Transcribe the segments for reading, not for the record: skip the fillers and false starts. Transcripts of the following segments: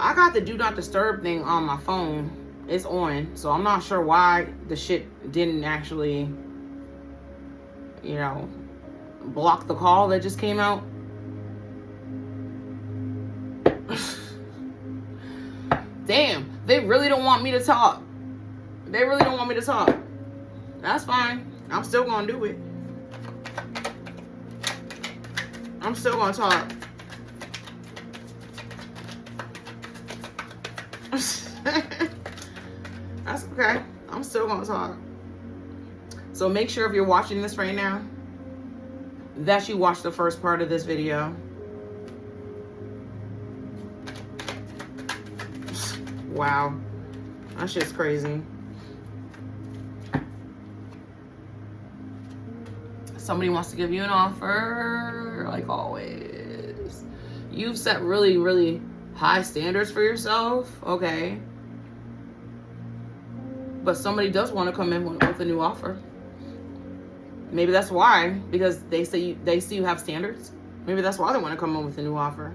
I got the do not disturb thing on my phone. It's on, so I'm not sure why the shit didn't actually, you know, block the call that just came out. Damn, they really don't want me to talk. They really don't want me to talk. That's fine. I'm still gonna do it. I'm still gonna talk. That's okay. I'm still gonna talk. So make sure if you're watching this right now that you watch the first part of this video. Wow. That shit's crazy. Somebody wants to give you an offer, like always. You've set really, really high standards for yourself, okay? But somebody does want to come in with a new offer. Maybe that's why, because they see you have standards. Maybe that's why they want to come in with a new offer.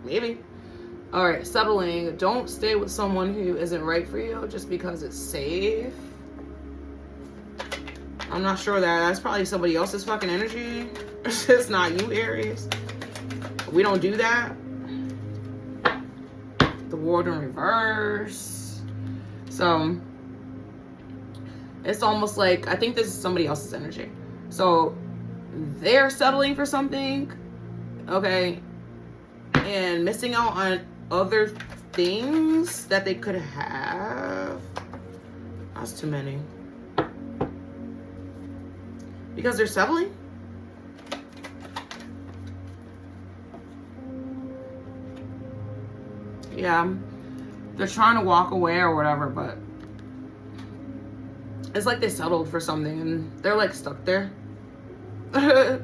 Maybe. All right, settling. Don't stay with someone who isn't right for you just because it's safe. I'm not sure that's probably somebody else's fucking energy. It's not you, Aries. We don't do that. The World in reverse. So it's almost like, I think this is somebody else's energy. So they're settling for something, okay, and missing out on other things that they could have. That's too many. Because they're settling? Yeah. They're trying to walk away or whatever, but it's like they settled for something and they're like stuck there. They're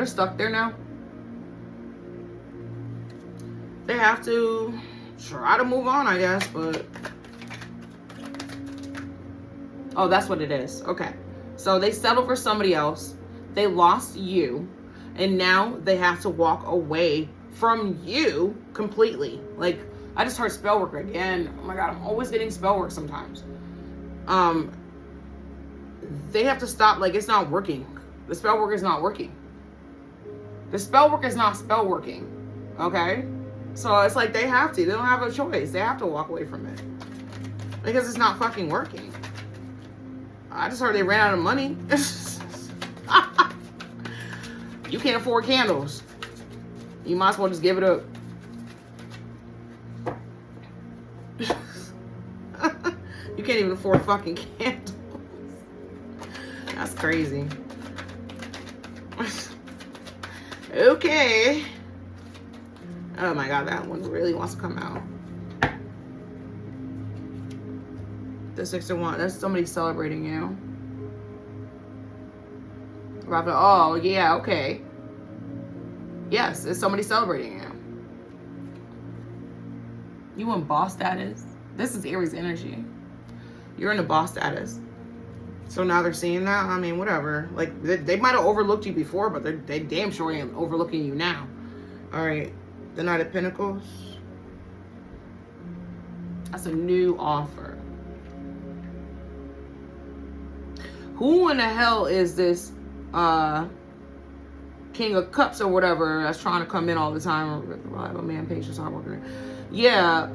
stuck there now. They have to try to move on, I guess, but... Oh, that's what it is. Okay. So they settled for somebody else. They lost you. And now they have to walk away from you completely. Like, I just heard spell work again. Oh my God, I'm always getting spell work sometimes. They have to stop. Like, it's not working. The spell work is not working. The spell work is not spell working. Okay? So it's like they have to. They don't have a choice. They have to walk away from it. Because it's not fucking working. I just heard they ran out of money. You can't afford candles. You might as well just give it up. You can't even afford fucking candles. That's crazy. Okay. Oh my God, that one really wants to come out. The 6 of Wands, that's somebody celebrating you. Oh, yeah, okay. Yes, it's somebody celebrating you. You in boss status. This is Aries energy. You're in the boss status. So now they're seeing that. I mean, whatever. Like, they might have overlooked you before, but they damn sure ain't overlooking you now. All right. The Knight of Pentacles. That's a new offer. Who in the hell is this King of Cups or whatever that's trying to come in all the time? Reliable man, patience, hard worker. Yeah,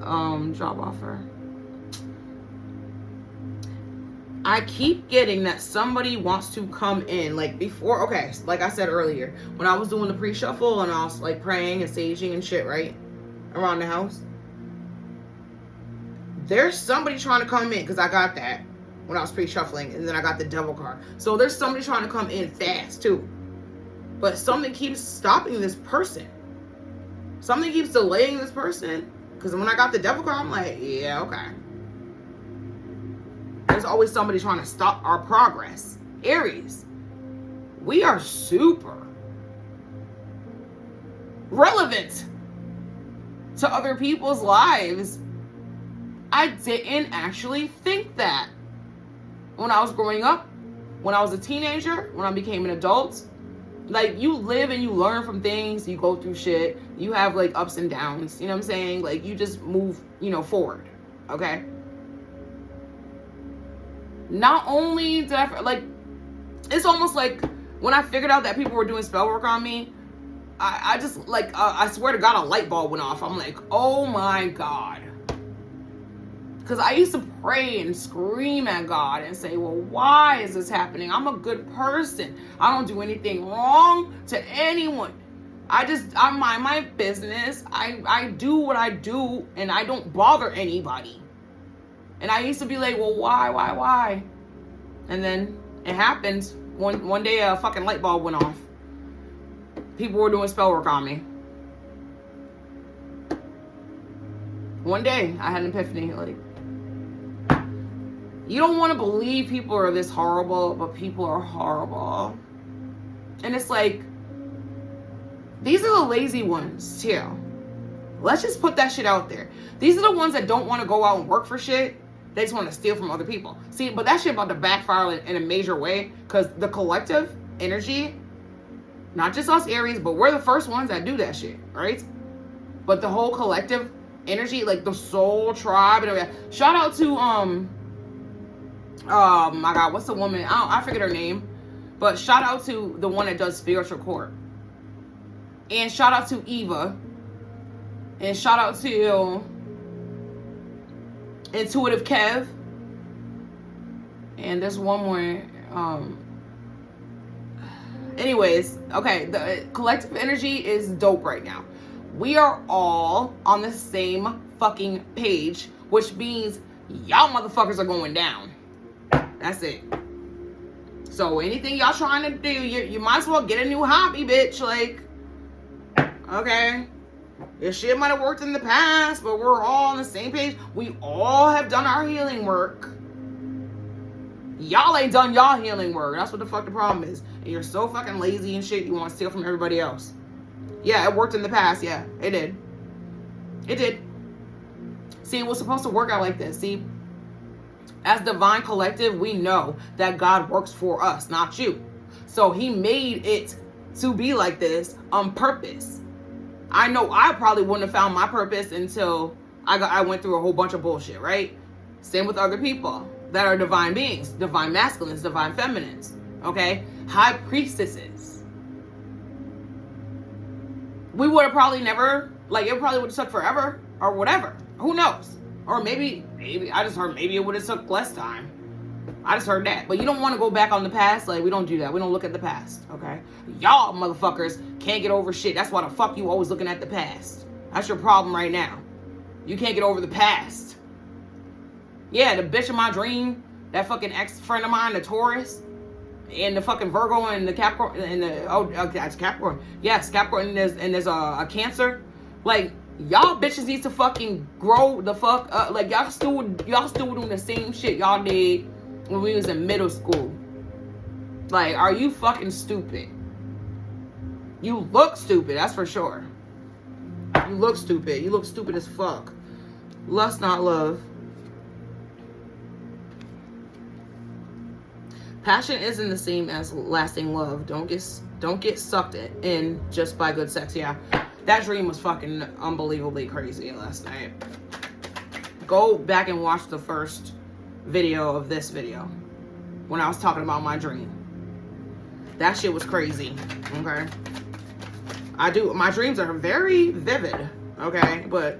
job offer. I keep getting that somebody wants to come in. Like before, okay, like I said earlier, when I was doing the pre-shuffle and I was like praying and saging and shit, right? Around the house. There's somebody trying to come in, because I got that when I was pre-shuffling, and then I got the Devil card. So there's somebody trying to come in fast too. But something keeps stopping this person. Something keeps delaying this person. Because when I got the Devil card, I'm like, yeah, okay. There's always somebody trying to stop our progress. Aries, we are super relevant to other people's lives. I didn't actually think that when I was growing up, when I was a teenager, when I became an adult, like, you live and you learn from things, you go through shit, you have like ups and downs, you know what I'm saying? Like, you just move, you know, forward, okay? Not only did I, like, it's almost like when I figured out that people were doing spell work on me, I just, like, I swear to God, a light bulb went off. I'm like, oh my God. Because I used to pray and scream at God and say, well, why is this happening? I'm a good person. I don't do anything wrong to anyone. I mind my business. I do what I do, and I don't bother anybody. And I used to be like, well, why? And then it happened. One day a fucking light bulb went off. People were doing spell work on me. One day I had an epiphany, like, you don't want to believe people are this horrible, but people are horrible. And it's like, these are the lazy ones too. Let's just put that shit out there. These are the ones that don't want to go out and work for shit. They just want to steal from other people. See, but that shit about to backfire in a major way, because the collective energy, not just us Aries, but we're the first ones that do that shit, right? But the whole collective energy, like the soul tribe and everything. Shout out to oh my God, what's the woman? I forget her name, but shout out to the one that does spiritual court, and shout out to Eva, and shout out to Intuitive Kev, and there's one more. Anyways, okay, the collective energy is dope right now. We are all on the same fucking page, which means y'all motherfuckers are going down. That's it. So anything y'all trying to do, you might as well get a new hobby, bitch. Like, okay, your shit might have worked in the past, but we're all on the same page. We all have done our healing work. Y'all ain't done y'all healing work. That's what the fuck the problem is. And you're so fucking lazy and shit, you want to steal from everybody else. Yeah, it worked in the past. Yeah, it did. It did. See, it was supposed to work out like this. See, as divine collective, we know that God works for us, not you. So he made it to be like this on purpose. I know I probably wouldn't have found my purpose until I went through a whole bunch of bullshit, right? Same with other people that are divine beings, divine masculines, divine feminines, okay? High priestesses. We would have probably never, like, it probably would have took forever or whatever. Who knows? Or maybe, I just heard maybe it would have took less time. I just heard that. But you don't want to go back on the past. Like, we don't do that. We don't look at the past, okay? Y'all motherfuckers can't get over shit. That's why the fuck you always looking at the past. That's your problem right now. You can't get over the past. Yeah, the bitch of my dream, that fucking ex-friend of mine, the Taurus, and the fucking Virgo and the Capricorn, and that's Capricorn. Yes, Capricorn, and there's a Cancer. Like, y'all bitches need to fucking grow the fuck up. Like, y'all still doing the same shit y'all did when we was in middle school. Like, are you fucking stupid? You look stupid, that's for sure. You look stupid. You look stupid as fuck. Lust, not love. Passion isn't the same as lasting love. Don't get sucked in just by good sex. Yeah, that dream was fucking unbelievably crazy last night. Go back and watch the first video of this video when I was talking about my dream. That shit was crazy. Okay, my dreams are very vivid. Okay, but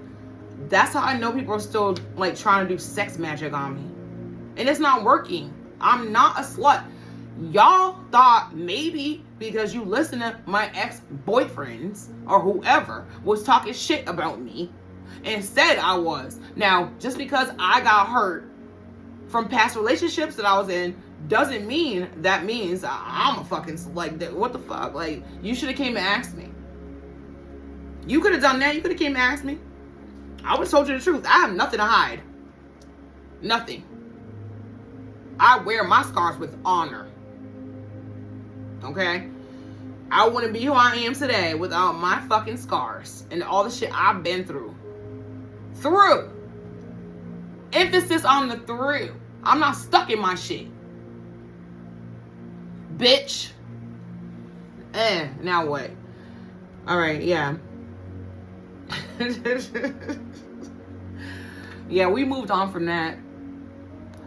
that's how I know people are still like trying to do sex magic on me, and it's not working. I'm not a slut. Y'all thought maybe because you listen to my ex-boyfriends or whoever was talking shit about me and said I was. Now, just because I got hurt from past relationships that I was in doesn't mean that means I'm a fucking, like, what the fuck? Like, you should have came and asked me. You could have done that. You could have came and asked me. I would have told you the truth. I have nothing to hide. Nothing. I wear my scars with honor. Okay? I wouldn't be who I am today without my fucking scars and all the shit I've been through. Through. Emphasis on the through. I'm not stuck in my shit. Bitch. Now what? All right, yeah. Yeah, we moved on from that.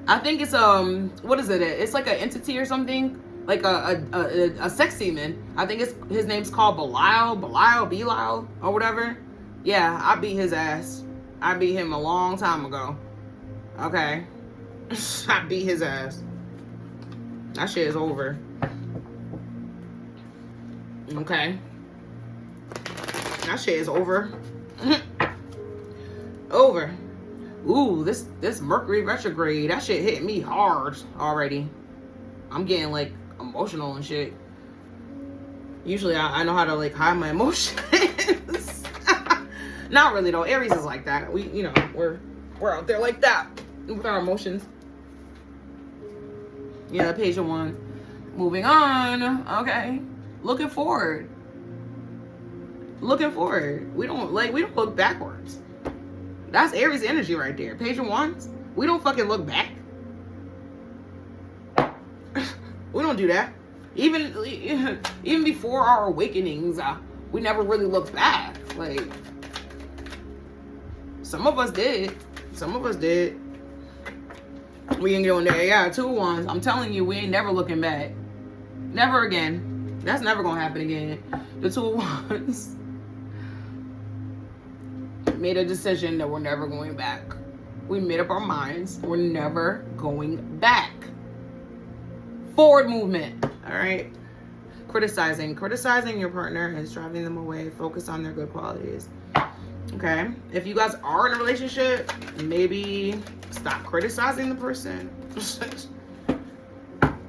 I think it's what is it? It's like an entity or something, like a sex demon. I think his name's called Belial, or whatever. Yeah, I beat his ass. I beat him a long time ago. Okay, I beat his ass. That shit is over. Okay, that shit is over. Over. Ooh, this Mercury retrograde, that shit hit me hard already. I'm getting like emotional and shit. Usually I know how to like hide my emotions. Not really though. Aries is like that. We're out there like that with our emotions. Yeah, Page of Wands. Moving on. Okay. Looking forward. We don't look backwards. That's Aries energy right there. Page of Wands. We don't fucking look back. We don't do that. Even before our awakenings, we never really looked back. Like, some of us did. We ain't going there. Yeah, 2 of Wands. I'm telling you, we ain't never looking back. Never again. That's never gonna happen again. The 2 of Wands made a decision that we're never going back. We made up our minds. We're never going back. Forward movement. All right. Criticizing your partner is driving them away. Focus on their good qualities. Okay. If you guys are in a relationship, maybe stop criticizing the person.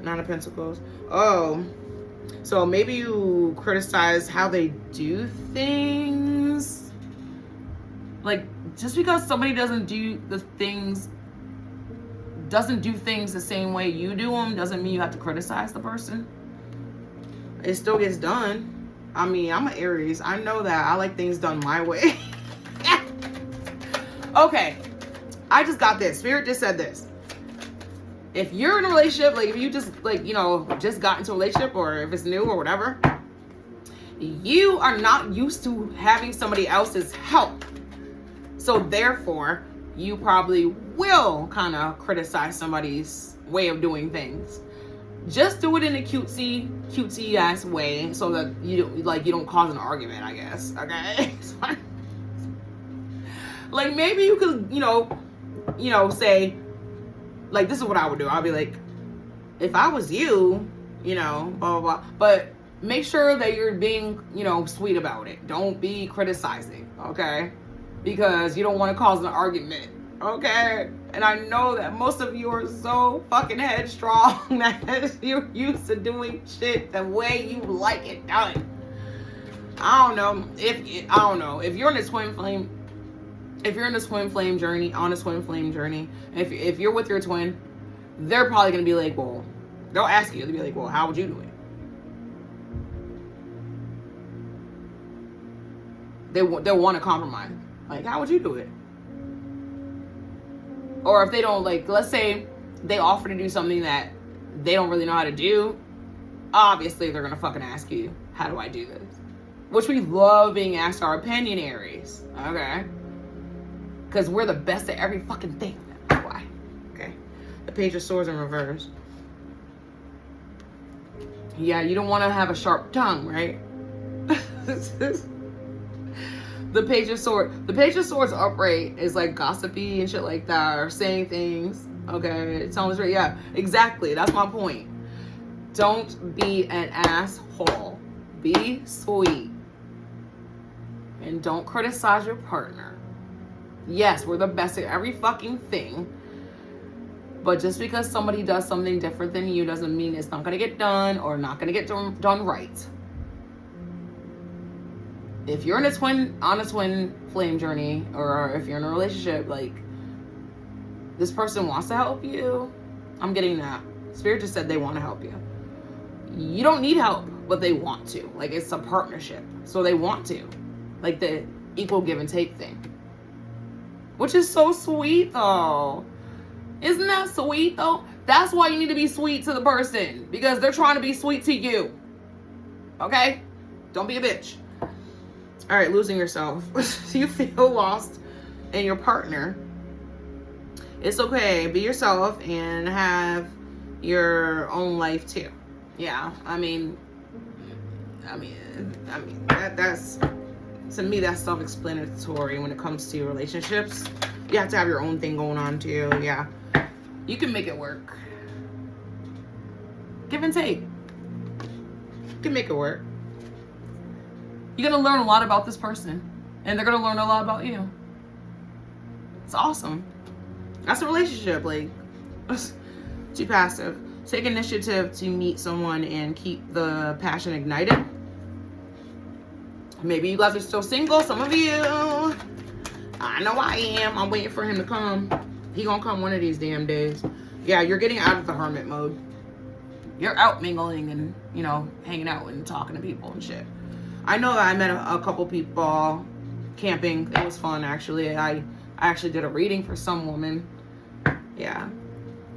Nine of Pentacles. Oh, so maybe you criticize how they do things. Like, just because somebody doesn't do things the same way you do them doesn't mean you have to criticize the person. It still gets done. I mean, I'm an Aries. I know that. I like things done my way. Okay. I just got this. Spirit just said this. If you're in a relationship, like if you just just got into a relationship, or if it's new or whatever, you are not used to having somebody else's help. So therefore, you probably will kind of criticize somebody's way of doing things. Just do it in a cutesy ass way, so that you don't cause an argument, I guess. Okay. Like, maybe you could, say, like, this is what I would do. I'll be like, if I was you, blah, blah, blah. But make sure that you're being, sweet about it. Don't be criticizing, okay? Because you don't want to cause an argument, okay? And I know that most of you are so fucking headstrong that you're used to doing shit the way you like it done. I don't know if you're in a twin flame. If you're in a twin flame journey, if you're with your twin, they're probably gonna be like, well, they'll ask you. They'll be like, well, how would you do it? They'll want to compromise. Like, how would you do it? Or if they don't, like, let's say they offer to do something that they don't really know how to do, obviously they're gonna fucking ask you, how do I do this? Which we love being asked our opinion, Aries. Okay? Because we're the best at every fucking thing. That's why. Okay? The Page of Swords in reverse. Yeah, you don't want to have a sharp tongue, right? The Page of Swords upright is like gossipy and shit like that, or saying things. Okay, it sounds right. Yeah, exactly. That's my point. Don't be an asshole. Be sweet. And don't criticize your partner. Yes, we're the best at every fucking thing. But just because somebody does something different than you doesn't mean it's not going to get done or not going to get done right. If you're on a twin flame journey, or if you're in a relationship, like, this person wants to help you, I'm getting that. Spirit just said they want to help you. You don't need help, but they want to. Like, it's a partnership, so they want to. Like the equal give and take thing. Which is so sweet, though. Isn't that sweet, though? That's why you need to be sweet to the person, because they're trying to be sweet to you. Okay? Don't be a bitch. All right, losing yourself. You feel lost in your partner. It's okay. Be yourself and have your own life too. Yeah, I mean, that's to me, that's self-explanatory when it comes to relationships. You have to have your own thing going on too. Yeah, you can make it work. Give and take. You can make it work. You're gonna learn a lot about this person, and they're gonna learn a lot about you. It's awesome. That's a relationship. Like, too passive. Take initiative to meet someone and keep the passion ignited. Maybe you guys are still single. Some of you. I know I am. I'm waiting for him to come. He gonna come one of these damn days. Yeah, you're getting out of the hermit mode. You're out mingling and, you know, hanging out and talking to people and shit. I know that I met a couple people camping. It was fun, actually. I actually did a reading for some woman. Yeah.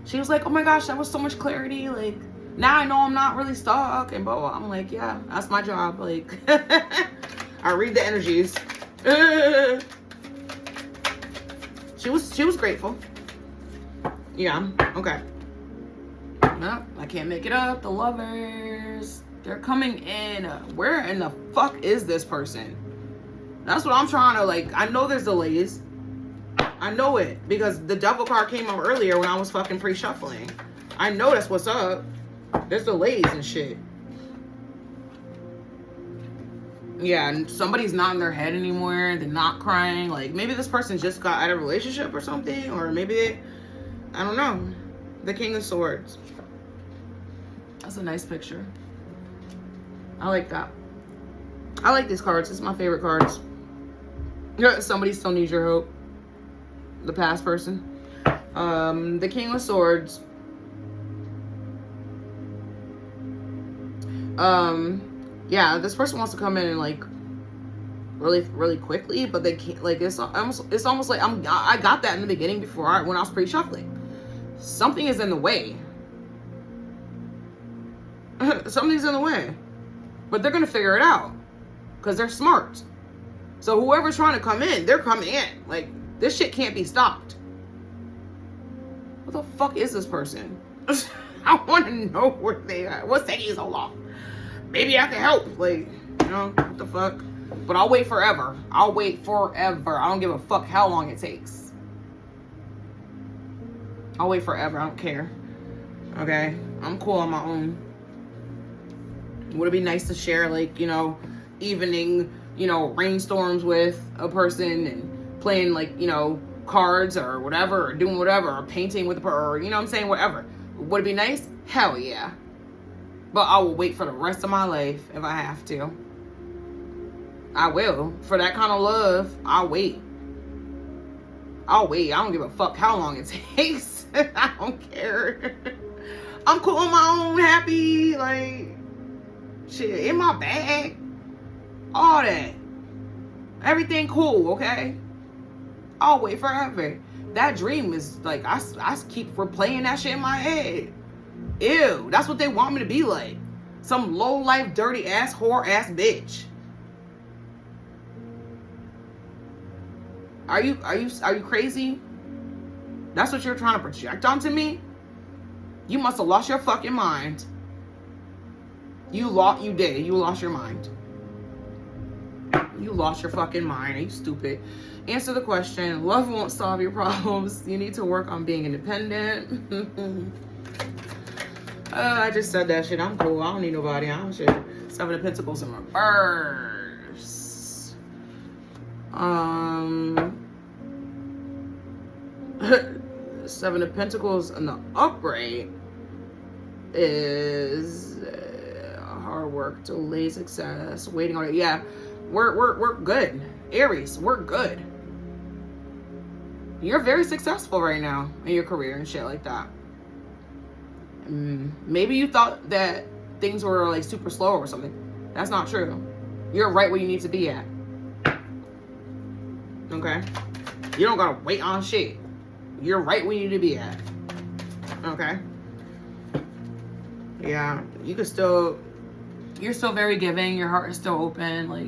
She was like, oh my gosh, that was so much clarity. Like, now I know I'm not really stuck and blah, blah. I'm like, yeah, that's my job. Like, I read the energies. She was grateful. Yeah, okay. No, I can't make it up. The lovers, they're coming in. Where in the fuck is this person? That's what I'm trying to, like, I know there's delays. I know it because the devil card came up earlier when I was fucking pre-shuffling. I know that's what's up. There's delays and shit. Yeah, and somebody's not in their head anymore. They're not crying. Like, maybe this person just got out of a relationship or something. Or maybe they, I don't know. The King of Swords. That's a nice picture. I like that. I like these cards. It's my favorite cards. Somebody still needs your hope. The past person. The King of Swords. Yeah, this person wants to come in and, like, really quickly, but they can't. Like, it's almost like I got that in the beginning before when I was pre-shuffling. Something is in the way. Something's in the way, but they're gonna figure it out because they're smart. So whoever's trying to come in, they're coming in. Like, this shit can't be stopped. What the fuck is this person? I want to know where they are. What's taking so long? Maybe I can help. Like, you know, what the fuck? But I'll wait forever. I'll wait forever. I don't give a fuck how long it takes. I'll wait forever. I don't care. Okay? I'm cool on my own. Would it be nice to share, like, you know, evening, you know, rainstorms with a person and playing, like, you know, cards or whatever, or doing whatever, or painting with a person, or, you know what I'm saying, whatever. Would it be nice? Hell yeah. But I will wait for the rest of my life if I have to. I will. For that kind of love, I'll wait. I'll wait. I don't give a fuck how long it takes. I don't care. I'm cool on my own, happy, like, shit, in my bag. All that. Everything cool, okay? I'll wait forever. That dream is, like, I keep replaying that shit in my head. Ew, that's what they want me to be like. Some low-life, dirty-ass, whore-ass bitch. Are you crazy? That's what you're trying to project onto me? You must have lost your fucking mind. You did. You lost your mind. You lost your fucking mind. Are you stupid? Answer the question. Love won't solve your problems. You need to work on being independent. I just said that shit. I'm cool. I don't need nobody. I don't shit. Seven of Pentacles in reverse. Seven of Pentacles in the upright is hard work, delayed success, waiting on it. Yeah, we're good. Aries, we're good. You're very successful right now in your career and shit like that. Maybe you thought that things were, like, super slow or something. That's not true. You're right where you need to be at. Okay? You don't gotta wait on shit. You're right where you need to be at. Okay? Yeah, you can still You're still very giving. Your heart is still open. Like,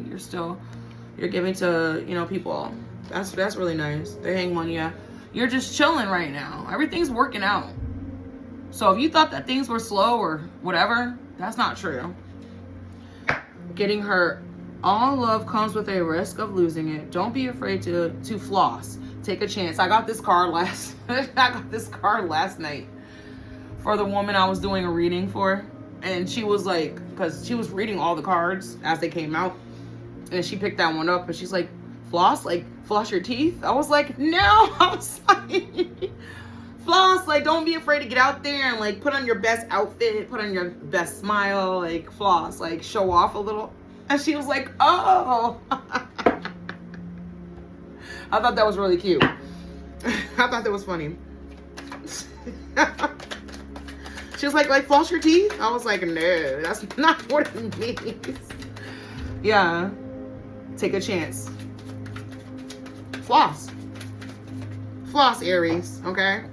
you're giving to, you know, people. That's really nice. The Hangman, yeah. You're just chilling right now. Everything's working out. So if you thought that things were slow or whatever, that's not true. Getting hurt. All love comes with a risk of losing it. Don't be afraid to floss. Take a chance. I got this card last night for the woman I was doing a reading for. And she was like, because she was reading all the cards as they came out. And she picked that one up. And she's like, floss? Like, floss your teeth? I was like, no. I was like, floss. Like, don't be afraid to get out there and, like, put on your best outfit. Put on your best smile. Like, floss. Like, show off a little. And she was like, oh. I thought that was really cute. I thought that was funny. She was like floss your teeth? I was like, no, that's not what it means. Yeah. Take a chance. Floss. Floss, Aries, okay?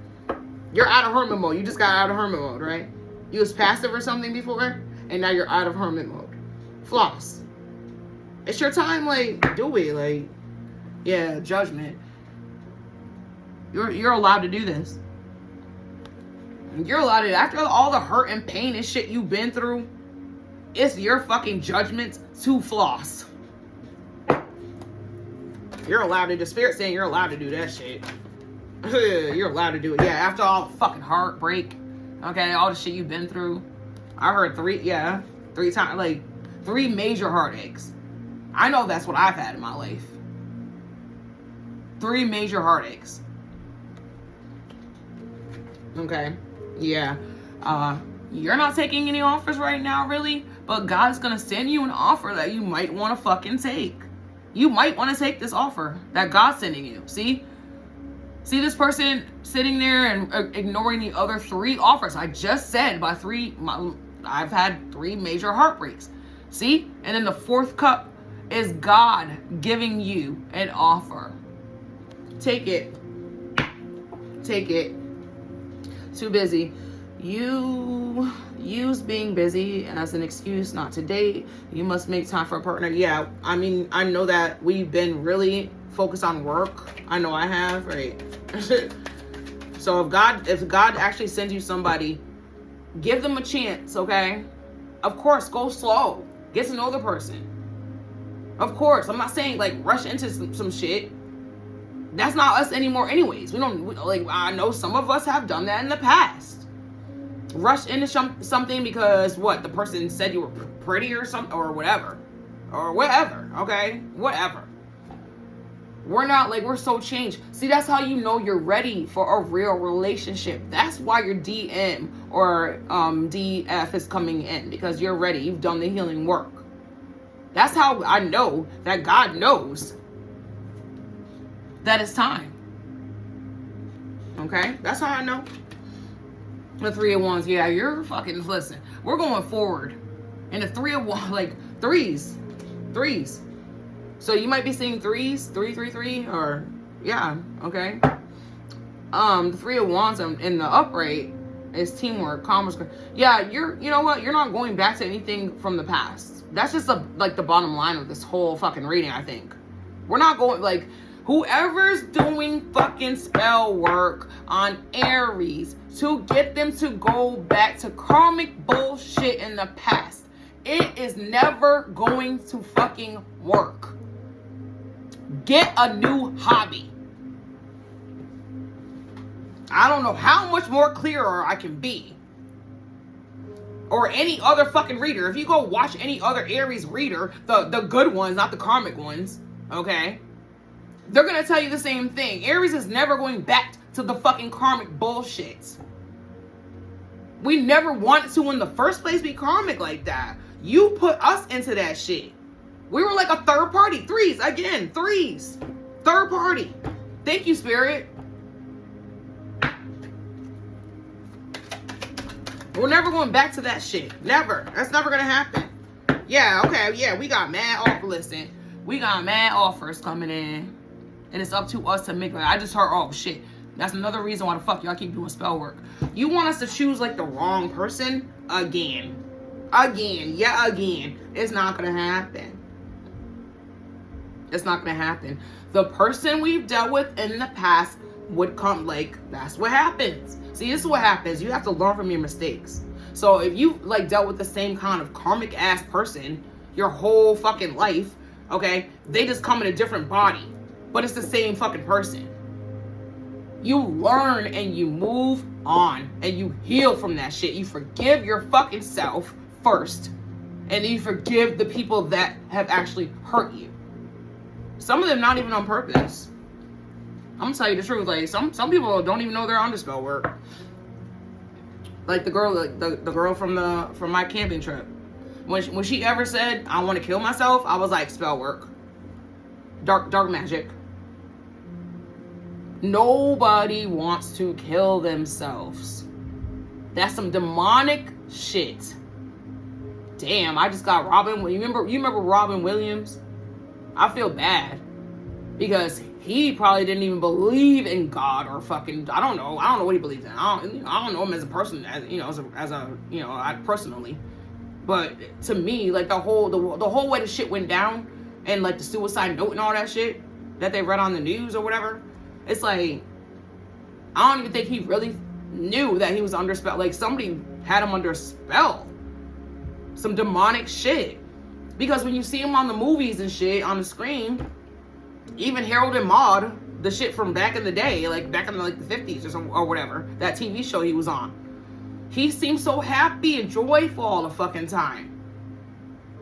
You're out of hermit mode. You just got out of hermit mode, right? You was passive or something before, and now you're out of hermit mode. Floss. It's your time, like, do it. Like, yeah, judgment. You're allowed to do this. You're allowed to, after all the hurt and pain and shit you've been through, it's your fucking judgment to floss. You're allowed to, the spirit saying you're allowed to do that shit. You're allowed to do it. Yeah, after all the fucking heartbreak, okay, all the shit you've been through. I heard three times, like, 3 major heartaches. I know that's what I've had in my life. 3 major heartaches. Okay. Yeah. You're not taking any offers right now, really, but God's gonna send you an offer that you might want to fucking take. You might want to take this offer that God's sending you. See this person sitting there and ignoring the other 3 offers. I just said I've had 3 major heartbreaks. See? And then the 4th cup is God giving you an offer. Take it. Take it. Too busy. You use being busy as an excuse not to date. You must make time for a partner. Yeah, I mean, I know that we've been really focused on work. I know I have, right? So if God actually sends you somebody, give them a chance, okay? Of course, go slow. Get to know the person. Of course, I'm not saying like rush into some shit. That's not us anymore anyways. I know some of us have done that in the past. Rush into something because what? The person said you were pretty or something or whatever. Or whatever, okay? Whatever. We're so changed. See, that's how you know you're ready for a real relationship. That's why your DM or DF is coming in, because you're ready. You've done the healing work. That's how I know that God knows that it's time. Okay? That's how I know. The 3 of Wands, yeah, you're fucking, listen, we're going forward. And the 3 of Wands, like, threes. So you might be seeing 3s, 3, or, yeah, okay. The 3 of Wands in the upright is teamwork, commerce. Yeah, you know what? You're not going back to anything from the past. That's just the bottom line of this whole fucking reading, I think. We're not going, like, whoever's doing fucking spell work on Aries to get them to go back to karmic bullshit in the past, it is never going to fucking work. Get a new hobby. I don't know how much more clearer I can be. Or any other fucking reader. If you go watch any other Aries reader, the good ones, not the karmic ones, okay? They're going to tell you the same thing. Aries is never going back to the fucking karmic bullshit. We never wanted to in the first place be karmic like that. You put us into that shit. We were like a third party. 3s, again, 3s. Third party. Thank you, Spirit. We're never going back to that shit. Never. That's never going to happen. Yeah, okay, yeah, we got mad offers. Listen, we got mad offers coming in. And it's up to us to make, like, I just heard, oh, shit. That's another reason why the fuck y'all keep doing spell work. You want us to choose, like, the wrong person again. Again. Yeah, again. It's not gonna happen. It's not gonna happen. The person we've dealt with in the past would come, like, that's what happens. See, this is what happens. You have to learn from your mistakes. So if you, like, dealt with the same kind of karmic ass person your whole fucking life, okay, they just come in a different body, but it's the same fucking person. You learn and you move on and you heal from that shit. You forgive your fucking self first, and then you forgive the people that have actually hurt you. Some of them not even on purpose. I'm gonna tell you the truth. Like, some people don't even know they're under spell work. Like the girl, the girl from my camping trip. When she ever said, I want to kill myself, I was like, spell work. Dark magic. Nobody wants to kill themselves. That's some demonic shit. Damn, I just got Robin. You remember Robin Williams? I feel bad because he probably didn't even believe in God or fucking, I don't know what he believes in. I don't know him as a person, I personally. But to me, like, the whole way the shit went down, and like the suicide note and all that shit that they read on the news or whatever, it's like, I don't even think he really knew that he was under spell. Like, somebody had him under a spell. Some demonic shit. Because when you see him on the movies and shit on the screen, even Harold and Maude, the shit from back in the day, like back in the 50s or whatever, that TV show he was on, he seems so happy and joyful all the fucking time.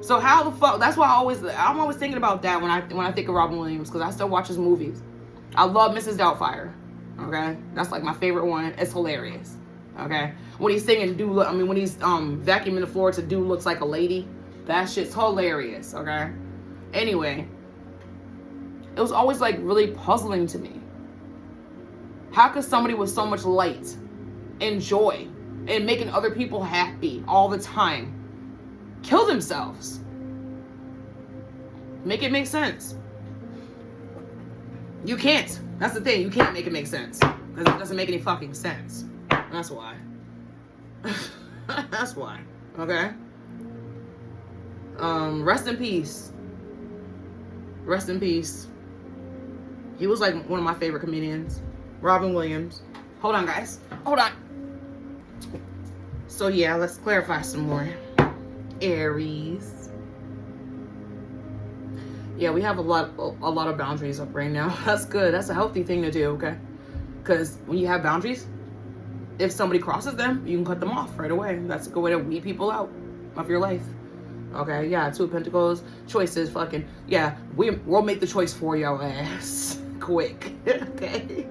So how the fuck? That's why I'm always thinking about that when I think of Robin Williams, because I still watch his movies. I love Mrs. Doubtfire. Okay, that's like my favorite one. It's hilarious. Okay, when he's singing when he's vacuuming the floor to "Dude Looks Like a Lady," that shit's hilarious. Okay. Anyway, it was always like really puzzling to me. How could somebody with so much light and joy and making other people happy all the time kill themselves? Make it make sense. You can't. That's the thing. You can't make it make sense because it doesn't make any fucking sense. That's why. That's why. Okay. Rest in peace. Rest in peace. He was like one of my favorite comedians. Robin Williams. Hold on, guys. Hold on. So yeah, let's clarify some more. Aries. Yeah, we have a lot of boundaries up right now. That's good. That's a healthy thing to do, okay? Because when you have boundaries, if somebody crosses them, you can cut them off right away. That's a good way to weed people out of your life. Okay, yeah, Two of Pentacles, choices, fucking, yeah, we'll make the choice for your ass. Quick, okay?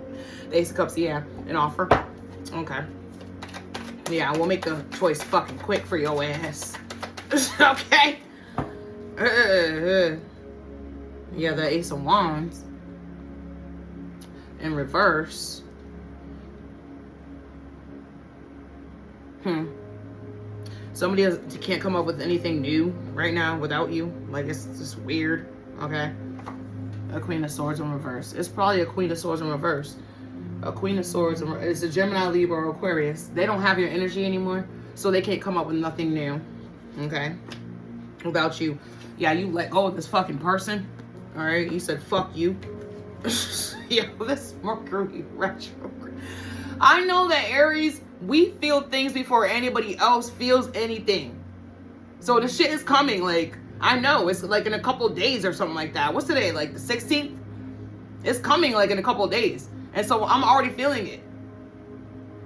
The Ace of Cups, yeah, an offer. Okay. Yeah, we'll make the choice fucking quick for your ass. Okay? Yeah, the Ace of Wands. In reverse. Somebody can't come up with anything new right now without you. Like, it's just weird. Okay? A Queen of Swords in reverse. It's probably a Queen of Swords in reverse. A Queen of Swords. It's a Gemini, Libra, or Aquarius. They don't have your energy anymore, so they can't come up with nothing new. Okay? Without you. Yeah, you let go of this fucking person. Alright? You said, fuck you. Yo, this Mercury retrograde. I know that Aries, we feel things before anybody else feels anything. So the shit is coming. Like, I know. It's like in a couple of days or something like that. What's today? Like the 16th? It's coming like in a couple of days. And so I'm already feeling it.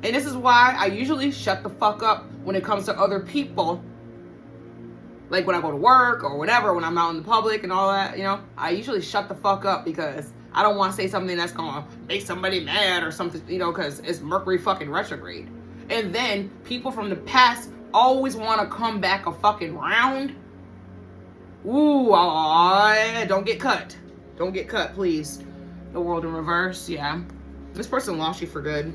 And this is why I usually shut the fuck up when it comes to other people. Like when I go to work or whatever, when I'm out in the public and all that, you know, I usually shut the fuck up because I don't want to say something that's going to make somebody mad or something, you know, because it's Mercury fucking retrograde. And then people from the past always want to come back a fucking round. Ooh, don't get cut. Don't get cut, please. The World in reverse, yeah. This person lost you for good.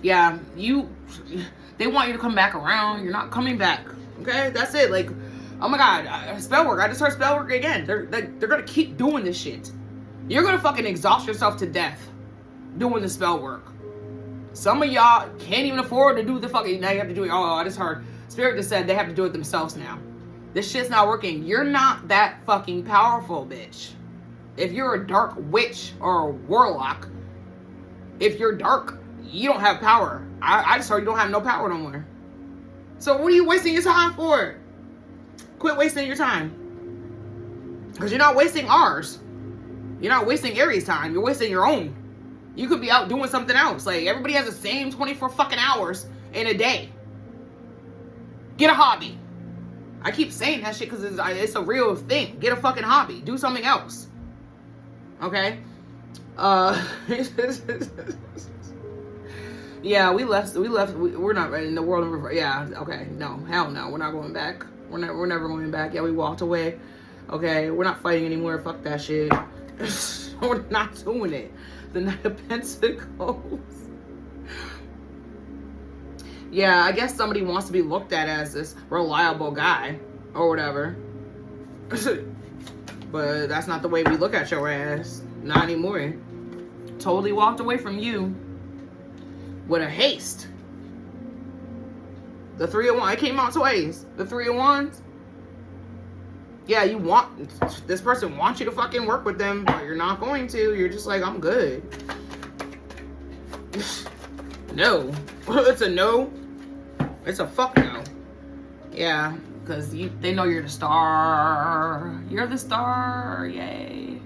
Yeah, they want you to come back around. You're not coming back. Okay, that's it. Like, oh my God, spell work. I just heard spell work again. They're gonna keep doing this shit. You're gonna fucking exhaust yourself to death doing the spell work. Some of y'all can't even afford to do the fucking, now you have to do it. Oh, I just heard Spirit just said they have to do it themselves now. This shit's not working. You're not that fucking powerful, bitch. If you're a dark witch or a warlock, if you're dark, you don't have power. I just heard you don't have no power no more. So what are you wasting your time for? Quit wasting your time. Because you're not wasting ours. You're not wasting Aries' time. You're wasting your own. You could be out doing something else. Like, everybody has the same 24 fucking hours in a day. Get a hobby. I keep saying that shit because it's a real thing. Get a fucking hobby. Do something else. Okay? Yeah, we left. We're not in the world of reverse. Yeah, okay. No, hell no. We're not going back. We're never going back. Yeah, we walked away. Okay, we're not fighting anymore. Fuck that shit. We're not doing it. The Knight of Pentacles. Yeah, I guess somebody wants to be looked at as this reliable guy or whatever. But that's not the way we look at your ass. Not anymore. Totally walked away from you with a haste. The 3 of Wands. It came out twice. The 3 of Wands. Yeah, this person wants you to fucking work with them, but you're not going to. You're just like, I'm good. No. It's a no. It's a fuck no. Yeah, because they know you're the star. You're the star. Yay.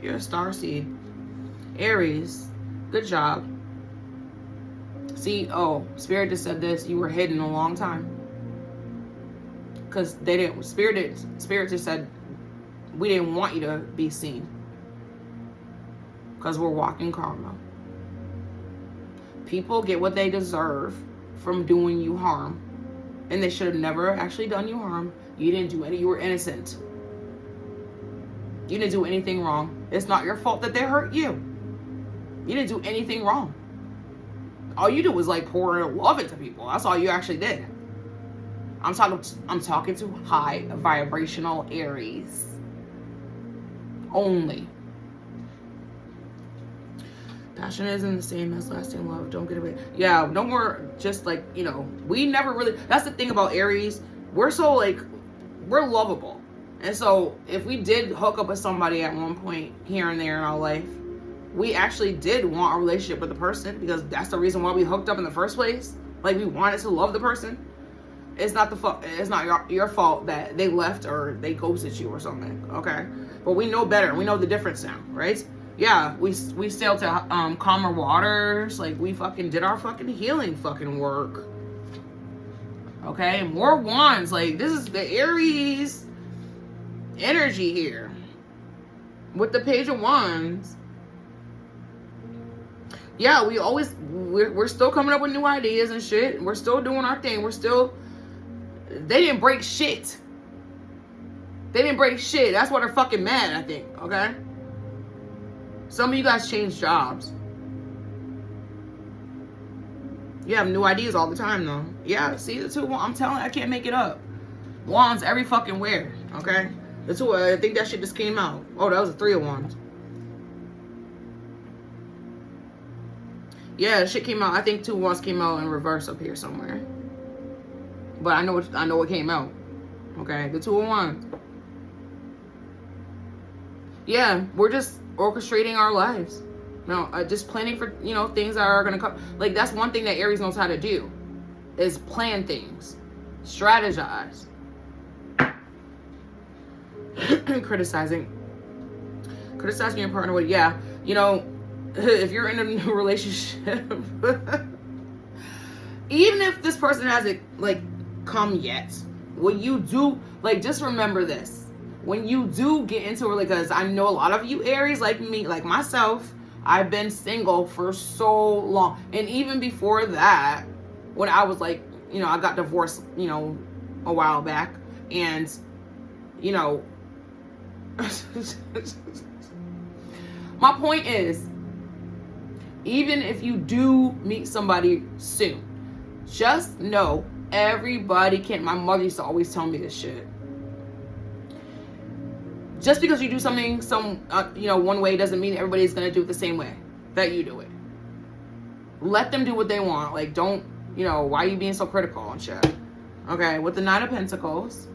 You're a star seed. Aries. Good job. See, Spirit just said this. You were hidden a long time. Because they didn't. Spirit just said, we didn't want you to be seen. Because we're walking karma. People get what they deserve from doing you harm. And they should have never actually done you harm. You didn't do any. You were innocent. You didn't do anything wrong. It's not your fault that they hurt you. You didn't do anything wrong. All you did was like pour love into people. That's all you actually did. I'm talking to high vibrational Aries. Only. Passion isn't the same as lasting love. Don't get away. Yeah, no more just like, we never really, that's the thing about Aries. We're so like, we're lovable. And so if we did hook up with somebody at one point here and there in our life, we actually did want a relationship with the person because that's the reason why we hooked up in the first place. Like, we wanted to love the person. It's not it's not your fault that they left or they ghosted you or something, okay? But we know better. We know the difference now, right? Yeah, we sailed to calmer waters. Like, we fucking did our fucking healing fucking work. Okay, more wands. Like, this is the Aries energy here with the Page of Wands. Yeah, we're still coming up with new ideas and shit. We're still doing our thing. They didn't break shit. They didn't break shit. That's why they're fucking mad, I think, okay? Some of you guys changed jobs. You have new ideas all the time, though. Yeah, see the 2 wands. I'm telling you, I can't make it up. Wands every fucking where, okay? The 2, I think that shit just came out. Oh, that was a 3 of Wands. Yeah, shit came out. I think 2 wands came out in reverse up here somewhere. But I know what came out. Okay, the 2 of wands. Yeah, we're just orchestrating our lives. Just planning for, things that are going to come. Like, that's one thing that Aries knows how to do. Is plan things. Strategize. Criticizing your partner with, yeah, if you're in a new relationship, even if this person hasn't, like, come yet, when you do, like, just remember this. When you do get into it, because I know a lot of you Aries, like me, like myself, I've been single for so long. And even before that, when I was like, I got divorced, a while back. And, my point is, even if you do meet somebody soon, just know everybody can't. My mother used to always tell me this shit. Just because you do something one way doesn't mean everybody's going to do it the same way that you do it. Let them do what they want. Like, don't, why are you being so critical and shit? Okay, with the Nine of Pentacles.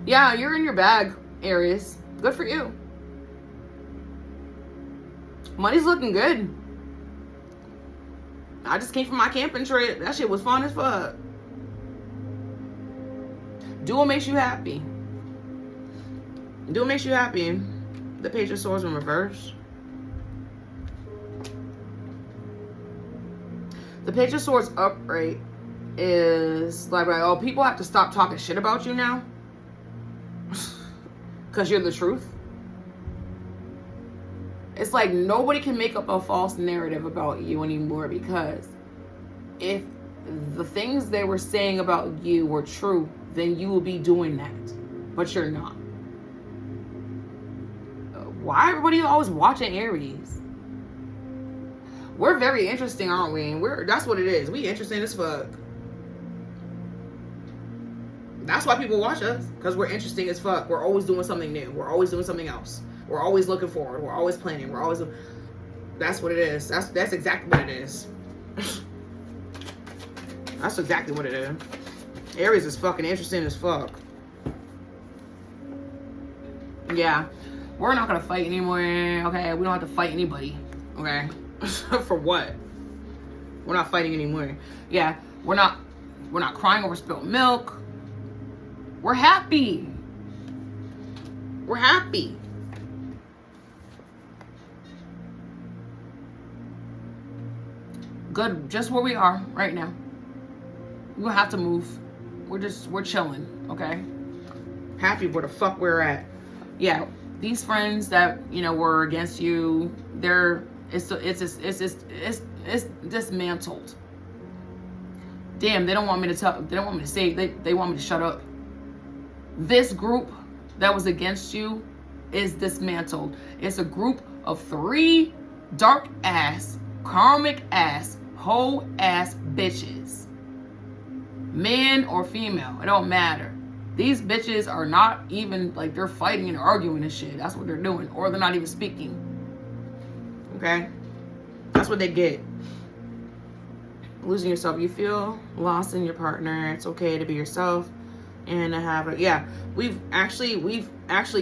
Yeah, you're in your bag, Aries. Good for you. Money's looking good. I just came from my camping trip. That shit was fun as fuck. Do what makes you happy. Do what makes you happy. The Page of Swords in reverse. The Page of Swords upright is like, oh, people have to stop talking shit about you now. Because you're the truth. It's like nobody can make up a false narrative about you anymore, because if the things they were saying about you were true, then you will be doing that. But you're not. Why everybody always watching Aries? We're very interesting, aren't we? That's what it is. We interesting as fuck. That's why people watch us, because we're interesting as fuck. We're always doing something new. We're always doing something else. We're always looking forward. We're always planning. We're always... That's what it is. That's exactly what it is. That's exactly what it is. Aries is fucking interesting as fuck. Yeah. We're not gonna fight anymore, okay? We don't have to fight anybody, okay? For what? We're not fighting anymore. Yeah, we're not crying over spilled milk. We're happy. We're happy. Good, just where we are right now. We don't have to move. We're chilling, okay? Happy where the fuck we're at. Yeah, these friends that, you know, were against you, it's dismantled. Damn, they don't want me to tell, they don't want me to say, they want me to shut up. This group that was against you is dismantled. It's a group of 3 dark ass, karmic ass, hoe ass bitches. Man or female, it don't matter. These bitches are not even, like, they're fighting and arguing and shit. That's what they're doing. Or they're not even speaking. Okay? That's what they get. Losing yourself. You feel lost in your partner. It's okay to be yourself. And to have a... Yeah. We've actually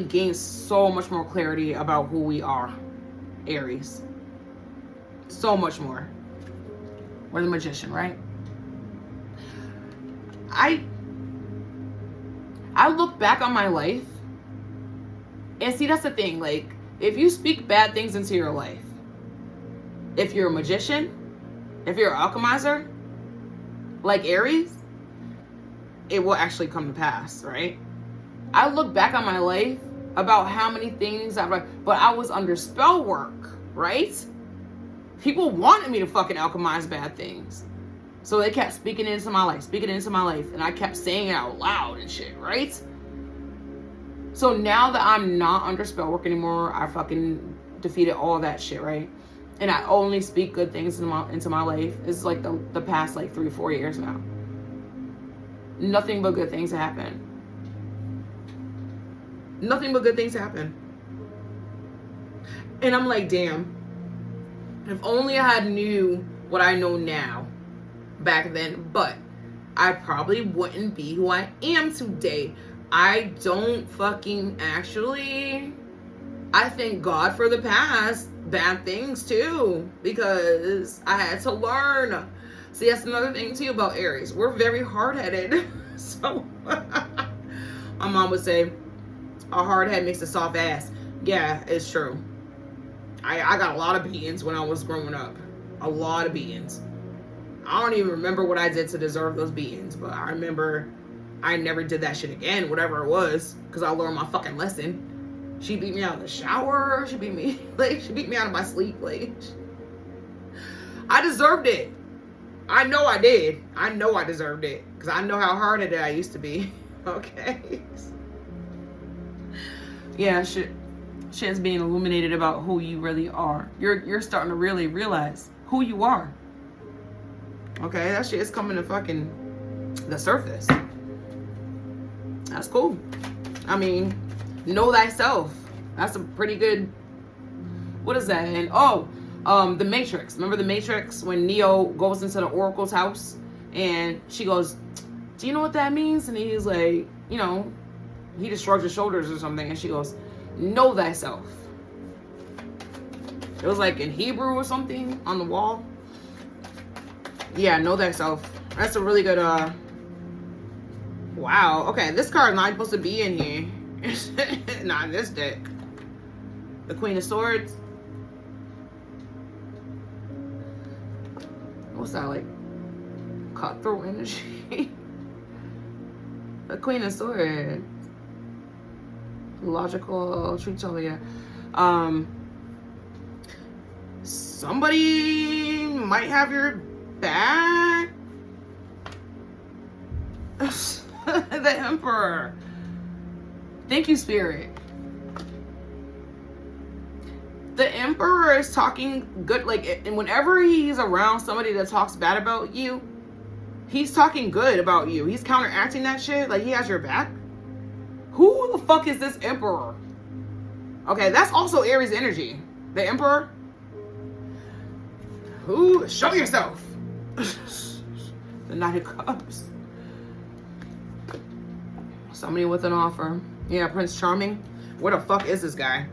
gained so much more clarity about who we are. Aries. So much more. We're the Magician, right? I look back on my life and see, that's the thing. Like, if you speak bad things into your life, if you're a magician, if you're an alchemizer, like Aries, it will actually come to pass, right? I look back on my life about how many things but I was under spell work, right? People wanted me to fucking alchemize bad things. So they kept speaking into my life, and I kept saying it out loud and shit, right? So now that I'm not under spell work anymore, I fucking defeated all that shit, right? And I only speak good things into my life. It's like the past like 3 or 4 years now. Nothing but good things happen. Nothing but good things happen. And I'm like, damn. If only I had knew what I know now back then, but I probably wouldn't be who I am today. I don't fucking actually... I thank God for the past bad things too, because I had to learn. See, that's another thing too about Aries. We're very hard-headed. So my mom would say, a hard head makes a soft ass. Yeah, it's true. I got a lot of beatings when I was growing up. A lot of beatings. I don't even remember what I did to deserve those beatings, but I remember I never did that shit again, whatever it was, because I learned my fucking lesson. She beat me out of the shower. She beat me out of my sleep. Like, I deserved it. I know I did. I know I deserved it, because I know how hard-headed I used to be. Okay. Yeah, shit's being illuminated about who you really are. You're starting to really realize who you are. Okay, that shit is coming to fucking the surface. That's cool. I mean, know thyself. That's a pretty good What is that? And the Matrix. Remember the Matrix when Neo goes into the Oracle's house and she goes, "Do you know what that means?" And he's like, you know, he just shrugs his shoulders or something, and she goes, "Know thyself." It was like in Hebrew or something on the wall. Yeah, know thyself. That's a really good wow. Okay, this card's not supposed to be in here. Not in this deck. The Queen of Swords. What's that, like? Cutthroat energy. The Queen of Swords. Logical truth teller, yeah. Somebody might have your back. The Emperor. Thank you, Spirit. The Emperor is talking good, like, and whenever he's around somebody that talks bad about you, he's talking good about you. He's counteracting that shit, like he has your back. Who the fuck is this Emperor? Okay, that's also Aries energy. The Emperor. Who? Show yourself. The Knight of Cups. Somebody with an offer. Yeah, Prince Charming. Where the fuck is this guy?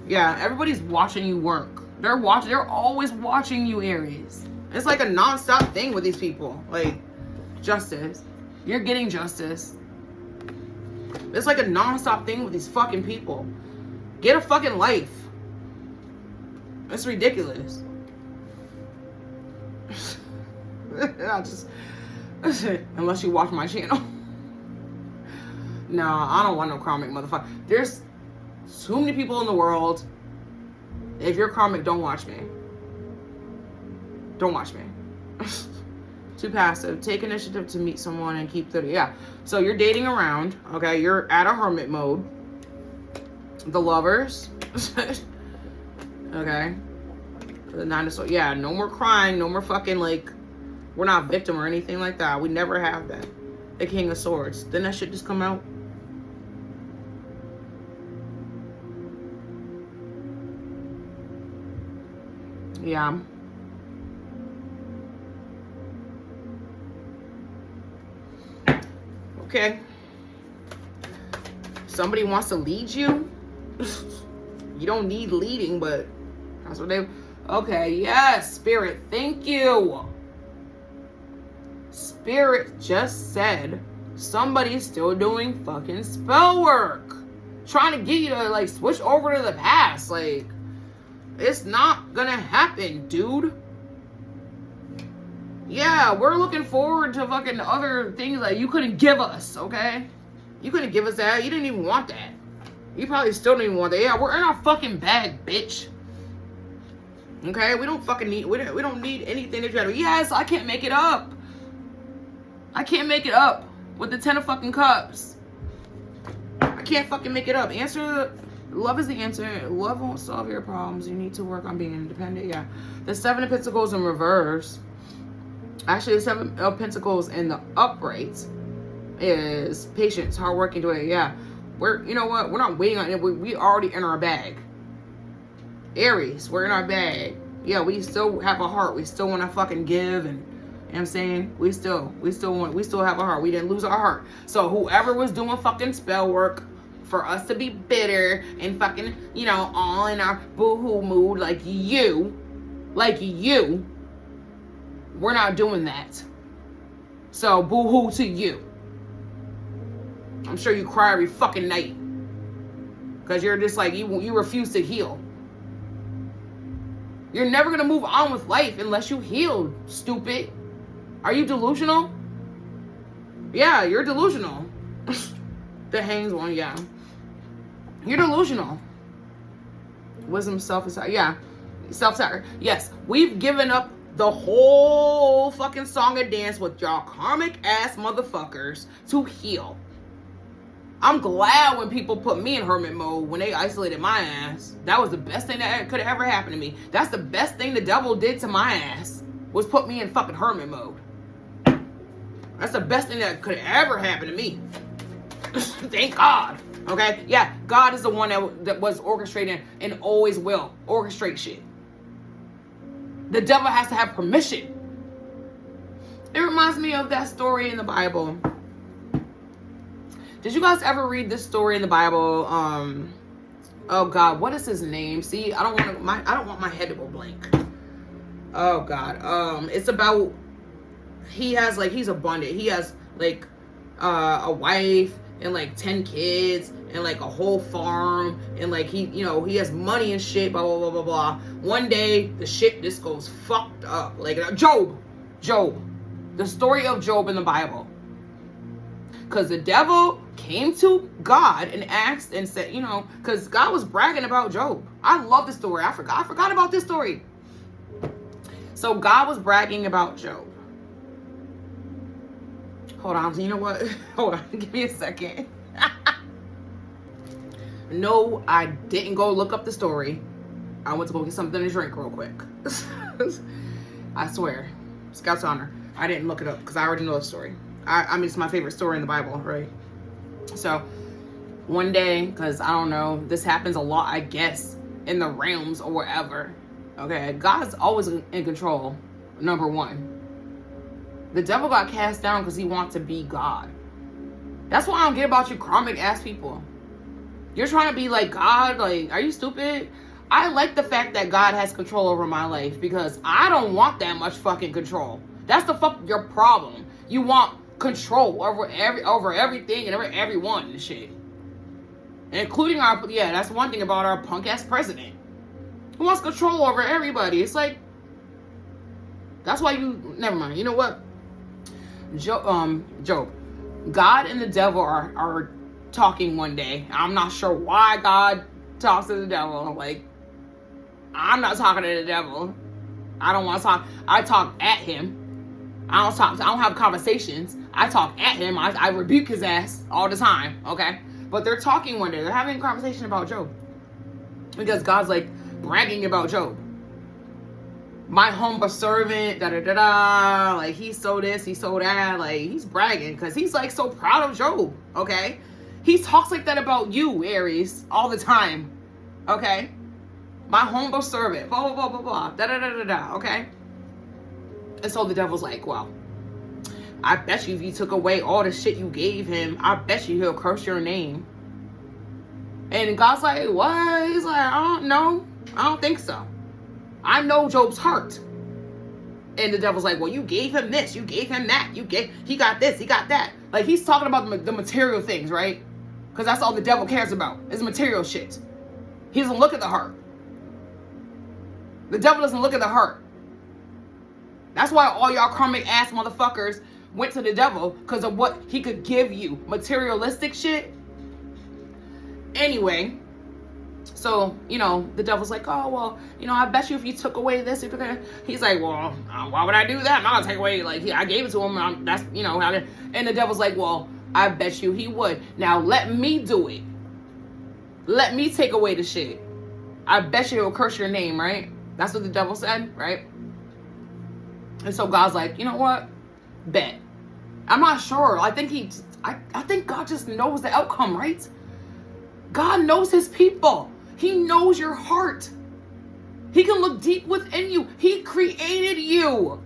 Yeah, everybody's watching you work. They're always watching you, Aries. It's like a non-stop thing with these people. Like, justice. You're getting justice. It's like a non-stop thing with these fucking people. Get a fucking life. It's ridiculous. I just unless you watch my channel. No, I don't want no karmic motherfucker. There's too many people in the world. If you're karmic, don't watch me. Don't watch me. Too passive. Take initiative to meet someone and keep the, yeah. So you're dating around, okay? You're at a hermit mode. The Lovers. Okay. The Nine of Swords. Yeah, no more crying, no more fucking, like, we're not victim or anything like that. We never have that. The King of Swords. Didn't that shit just come out? Yeah. Okay. Somebody wants to lead you. You don't need leading, but that's what they... Okay, yes, Spirit, thank you. Spirit just said somebody's still doing fucking spell work. Trying to get you to, like, switch over to the past. Like, it's not gonna happen, dude. Yeah, we're looking forward to fucking other things that you couldn't give us, okay? You couldn't give us that. You didn't even want that. You probably still don't even want that. Yeah, we're in our fucking bag, bitch. Okay? We don't fucking need... We don't need anything that you have. Yes, I can't make it up. I can't make it up with the 10 of fucking cups. I can't fucking make it up. Answer... Love is the answer. Love won't solve your problems. You need to work on being independent. Yeah. The 7 of Pentacles in reverse. Actually, the 7 of Pentacles in the upright is patience, hard working, doing it. Yeah. We're, you know what? We're not waiting on it. We already in our bag. Aries, we're in our bag. Yeah, we still have a heart. We still want to fucking give, and you know what I'm saying? We still have a heart. We didn't lose our heart. So whoever was doing fucking spell work for us to be bitter and fucking, you know, all in our boohoo mood like you, we're not doing that. So boohoo to you. I'm sure you cry every fucking night because you're just like, you refuse to heal. You're never going to move on with life unless you heal, stupid. Are you delusional? Yeah, you're delusional. The Hanged one, yeah. You're delusional. Wisdom, self-sacrifice. Yeah, self-sacrifice. Yes, we've given up the whole fucking song and dance with y'all karmic ass motherfuckers to heal. I'm glad when people put me in hermit mode when they isolated my ass. That was the best thing that could have ever happened to me. That's the best thing the devil did to my ass, was put me in fucking hermit mode. That's the best thing that could have ever happened to me. Thank God. Okay? Yeah, God is the one that was orchestrating and always will orchestrate shit. The devil has to have permission. It reminds me of that story in the Bible. Did you guys ever read this story in the Bible? Oh God, what is his name? See, I don't want my head to go blank. Oh God. It's about, he's abundant. He has like a wife and like 10 kids and like a whole farm, and like he has money and shit, blah blah blah blah blah. One day the shit just goes fucked up. Like Job, the story of Job in the Bible. Because the devil came to God and asked and said, because God was bragging about Job. I love this story. I forgot about this story. So God was bragging about Job. Hold on. You know what? Hold on. Give me a second. No, I didn't go look up the story. I went to go get something to drink real quick. I swear. Scout's honor. I didn't look it up because I already know the story. I mean, it's my favorite story in the Bible, right? So, one day, because I don't know, this happens a lot, I guess, in the realms or wherever. Okay, God's always in control, number one. The devil got cast down because he wants to be God. That's what I don't get about you karmic ass people. You're trying to be like God, like, are you stupid? I like the fact that God has control over my life because I don't want that much fucking control. That's your problem. You want control over everything and everyone and shit. Including that's one thing about our punk ass president. Who wants control over everybody? It's like, that's why never mind. You know what? Job. God and the devil are talking one day. I'm not sure why God talks to the devil. Like, I'm not talking to the devil. I don't want to talk. I talk at him. I don't have conversations. I talk at him. I rebuke his ass all the time. Okay? But they're talking one day. They're having a conversation about Job. Because God's like bragging about Job. My humble servant, da-da-da-da. Like, he's so this, he's so that. Like, he's bragging because he's like so proud of Job. Okay? He talks like that about you, Aries, all the time. Okay? My humble servant, blah, blah, blah, blah, blah, da-da-da-da-da. Okay? And so the devil's like, well, I bet you if you took away all the shit you gave him, I bet you he'll curse your name. And God's like, what? He's like, I don't know. I don't think so. I know Job's heart. And the devil's like, well, you gave him this, you gave him that, he got this, he got that. Like, he's talking about the material things, right? Because that's all the devil cares about, is material shit. He doesn't look at the heart. The devil doesn't look at the heart. That's why all y'all karmic ass motherfuckers went to the devil, because of what he could give you. Materialistic shit. Anyway, so, the devil's like, oh, well, I bet you if you took away this, he's like, well, why would I do that? I'm not going to take away, like, I gave it to him. And the devil's like, well, I bet you he would. Now, let me do it. Let me take away the shit. I bet you he'll curse your name, right? That's what the devil said, right? And so God's like, you know what? Bet. I'm not sure. I think I think God just knows the outcome, right? God knows his people. He knows your heart. He can look deep within you. He created you.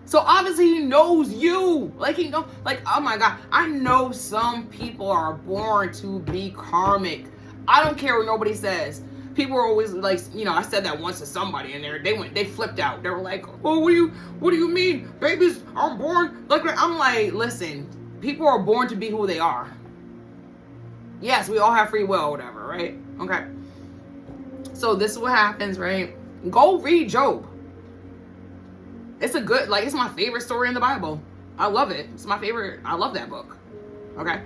So obviously he knows you. Oh my God. I know some people are born to be karmic. I don't care what nobody says. People are always like, I said that once to somebody and they flipped out. They were like, oh, what do you mean? Babies are born like that. I'm like, listen, people are born to be who they are. Yes, we all have free will or whatever, right? Okay. So this is what happens, right? Go read Job. It's it's my favorite story in the Bible. I love it. It's my favorite. I love that book. Okay.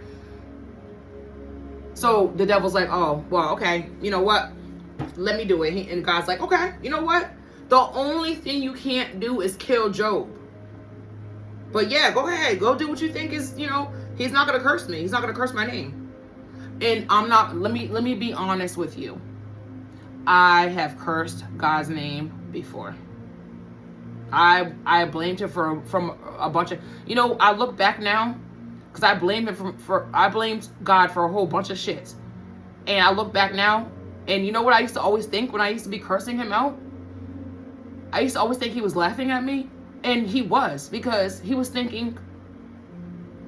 So the devil's like, oh, well, okay. You know what? Let me do it. And God's like, okay, you know what? The only thing you can't do is kill Job. But yeah, go ahead. Go do what you think is, he's not going to curse me. He's not going to curse my name. And I'm not, let me be honest with you. I have cursed God's name before. I blamed him from a bunch of, I look back now because I blamed him I blamed God for a whole bunch of shit. And I look back now, and you know what I used to always think when I used to be cursing him out? I used to always think he was laughing at me. And he was, because he was thinking,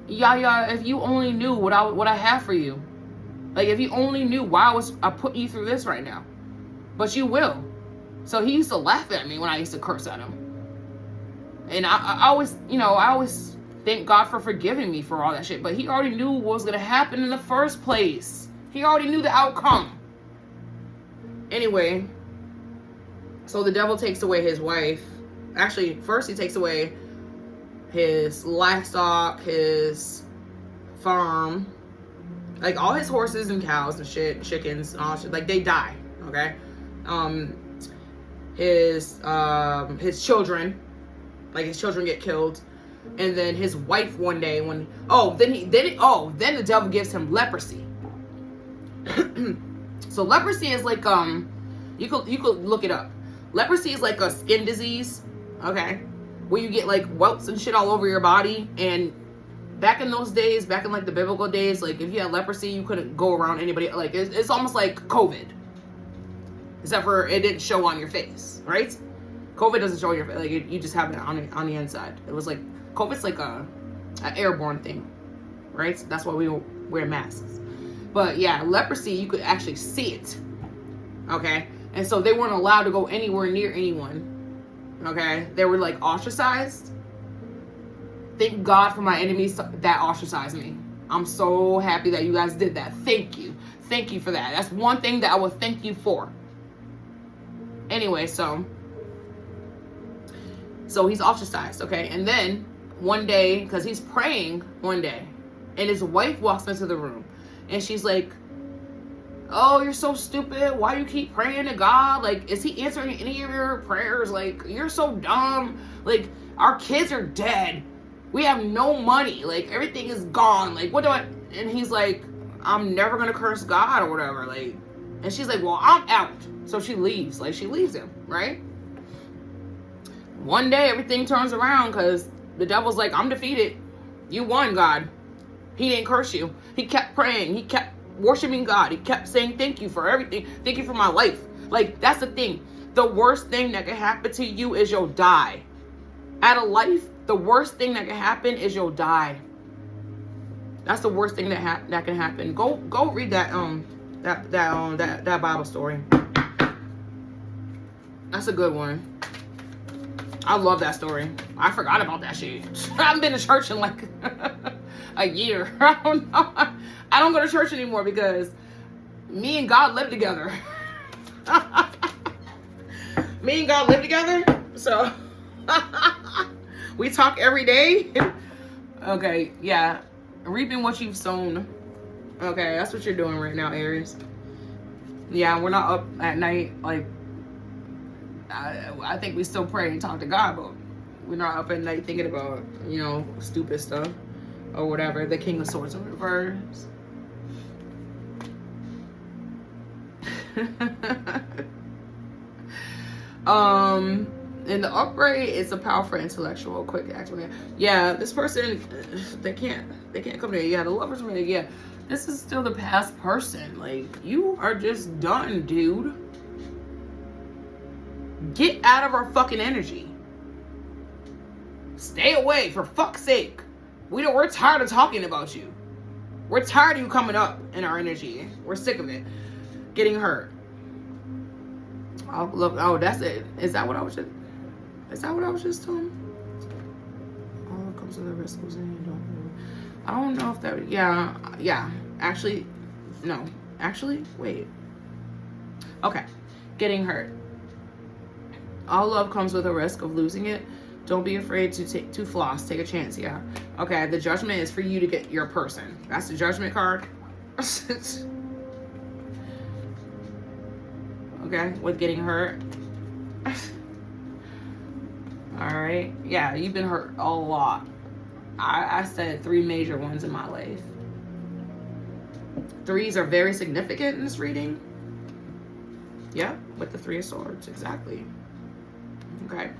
Yaya, if you only knew what I have for you. Like, if you only knew why I put you through this right now. But you will. So he used to laugh at me when I used to curse at him. And I always, you know, I always thank God for forgiving me for all that shit. But he already knew what was going to happen in the first place. He already knew the outcome. Anyway, so the devil takes away his wife. Actually, first he takes away his livestock, his farm, like all his horses and cows and shit, chickens and all shit. Like, they die, okay? His children, like his children get killed. And then his wife one day then the devil gives him leprosy. So leprosy is like, you could look it up. Leprosy is like a skin disease, okay, where you get like welts and shit all over your body. And back in those days, back in like the biblical days, like if you had leprosy, you couldn't go around anybody. Like it's almost like COVID, except for it didn't show on your face, right? COVID doesn't show on your face, like you just have it on the inside. It was like COVID's like an airborne thing, right? That's why we wear masks. But yeah, leprosy, you could actually see it, okay? And so they weren't allowed to go anywhere near anyone, okay? They were like ostracized. Thank God for my enemies that ostracized me. I'm so happy that you guys did that. Thank you. Thank you for that. That's one thing that I will thank you for. Anyway, so he's ostracized, okay? And then one day, because he's praying one day, and his wife walks into the room, and she's like, oh, you're so stupid. Why do you keep praying to God? Like, is he answering any of your prayers? Like, you're so dumb. Like, our kids are dead. We have no money. Like, everything is gone. Like, what do I... And he's like, I'm never going to curse God or whatever. Like, and she's like, well, I'm out. So she leaves. Like, she leaves him, right? One day, everything turns around because the devil's like, I'm defeated. You won, God. He didn't curse you. He kept praying. He kept worshiping God. He kept saying, thank you for everything. Thank you for my life. Like, that's the thing. The worst thing that can happen to you is you'll die. Out of life, the worst thing that can happen is you'll die. That's the worst thing that can happen. Go read that Bible story. That's a good one. I love that story. I forgot about that shit. I haven't been to church in like a year. I don't know. I don't go to church anymore because me and God live together. Me and God live together. So we talk every day. Okay, yeah. Reaping what you've sown. Okay, that's what you're doing right now, Aries. Yeah, we're not up at night. Like, I think we still pray and talk to God, but we're not up at night thinking about, you know, stupid stuff or whatever. The King of Swords in reverse. In the upright, it's a powerful intellectual, quick action. Yeah, this person, they can't come there. Yeah, the Lover's man. Yeah, this is still the past person. Like, you are just done, dude. Get out of our fucking energy. Stay away, for fuck's sake. We're tired of talking about you. We're tired of you coming up in our energy. We're sick of it. Getting hurt. Oh, look. Oh, that's it. Is that what I was just doing? Oh, it comes with a risk. I don't know if that. Yeah. Actually, no. Actually, wait. Okay. Getting hurt. All love comes with a risk of losing it. Don't be afraid to floss. Take a chance. Yeah. Okay. The judgment is for you to get your person. That's the judgment card. Okay. With getting hurt. All right. Yeah. You've been hurt a lot. I said 3 major ones in my life. 3s are very significant in this reading. Yeah. With the 3 of Swords. Exactly. Okay.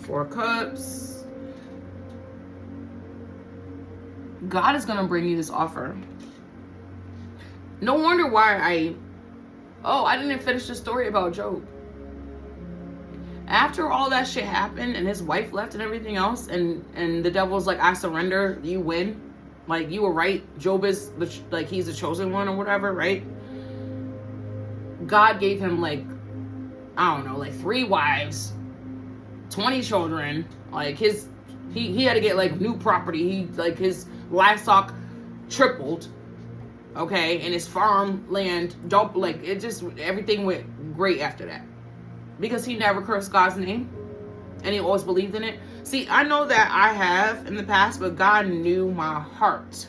4 of Cups. God is going to bring you this offer. No wonder why I didn't finish the story about Job. After all that shit happened and his wife left and everything else, and the devil's like, I surrender, you win. Like, you were right. Job is, like, he's the chosen one or whatever, right? God gave him, like, I don't know, like 3 wives, 20 children. Like, he had to get, like, new property. Like, his livestock tripled, okay? And his farmland doubled. Like, it just, everything went great after that. Because he never cursed God's name. And he always believed in it. See, I know that I have in the past, but God knew my heart.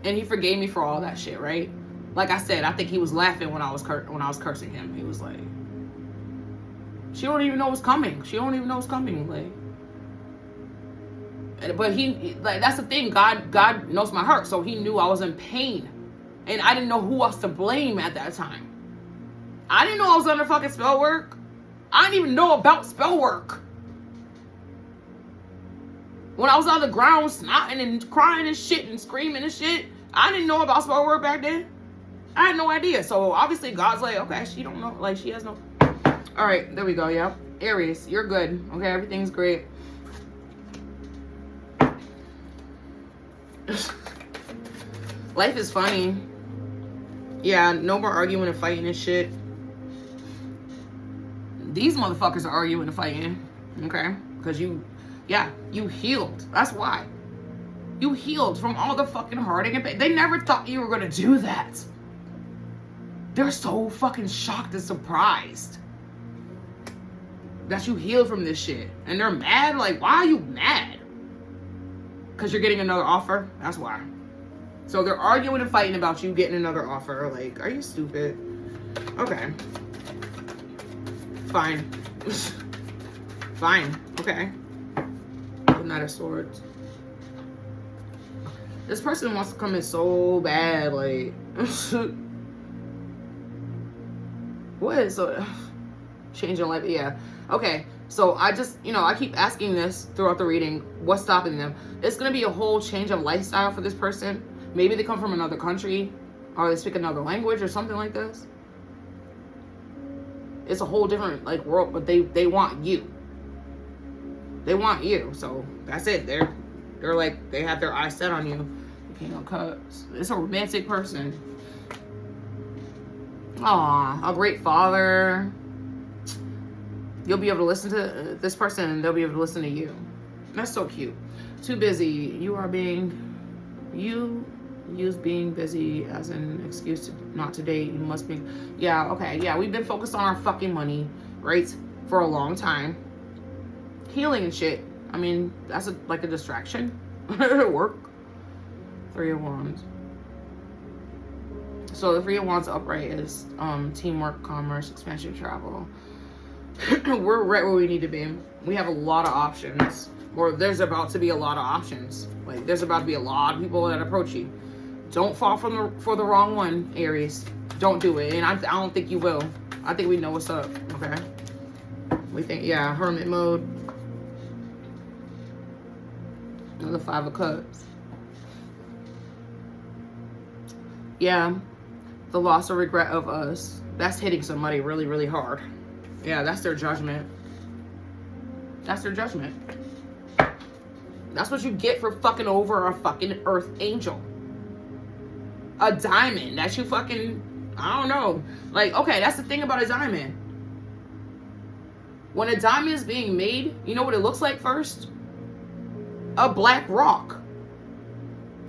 And he forgave me for all that shit, right? Like I said, I think he was laughing when I was cursing him. He was like, she don't even know what's coming. She don't even know what's coming. Like, but he, like, that's the thing. God knows my heart. So he knew I was in pain. And I didn't know who else to blame at that time. I didn't know I was under fucking spell work. I didn't even know about spell work. When I was on the ground snotting and crying and shit and screaming and shit, I didn't know about spell work back then. I had no idea. So obviously God's like, okay, she don't know. Like, she has no. All right, there we go. Yeah, Aries, you're good. Okay, everything's great. Life is funny. Yeah, no more arguing and fighting and shit. These motherfuckers are arguing and fighting, okay? Because you healed. That's why. You healed from all the fucking heartache and pain. They never thought you were going to do that. They're so fucking shocked and surprised that you healed from this shit. And they're mad. Like, why are you mad? Because you're getting another offer? That's why. So they're arguing and fighting about you getting another offer. Like, are you stupid? Okay. Fine. Fine. Okay. The Knight of Swords. This person wants to come in so bad. Like, what is so changing life? Yeah. Okay. So I just, I keep asking this throughout the reading. What's stopping them? It's going to be a whole change of lifestyle for this person. Maybe they come from another country, or they speak another language or something like this. It's a whole different, like, world, but they want you. They want you. So that's it. They're like, they have their eyes set on you. The King of Cups. It's a romantic person. Aw, a great father. You'll be able to listen to this person, and they'll be able to listen to you. That's so cute. Too busy. You use being busy as an excuse not to date. You must be. Yeah, okay. Yeah, we've been focused on our fucking money, right? For a long time. Healing and shit. I mean, that's like a distraction. It'll work. 3 of Wands. So the 3 of Wands upright is teamwork, commerce, expansion, travel. We're right where we need to be. We have a lot of options. Or there's about to be a lot of options. Like, there's about to be a lot of people that approach you. Don't fall for the wrong one, Aries. Don't do it. And I don't think you will. I think we know what's up, okay? We think, yeah, hermit mode. Another 5 of Cups. Yeah, the loss or regret of us. That's hitting somebody really, really hard. Yeah, that's their judgment. That's their judgment. That's what you get for fucking over a fucking earth angel. A diamond that you fucking, I don't know. Like, okay, that's the thing about a diamond. When a diamond is being made, you know what it looks like first? A black rock.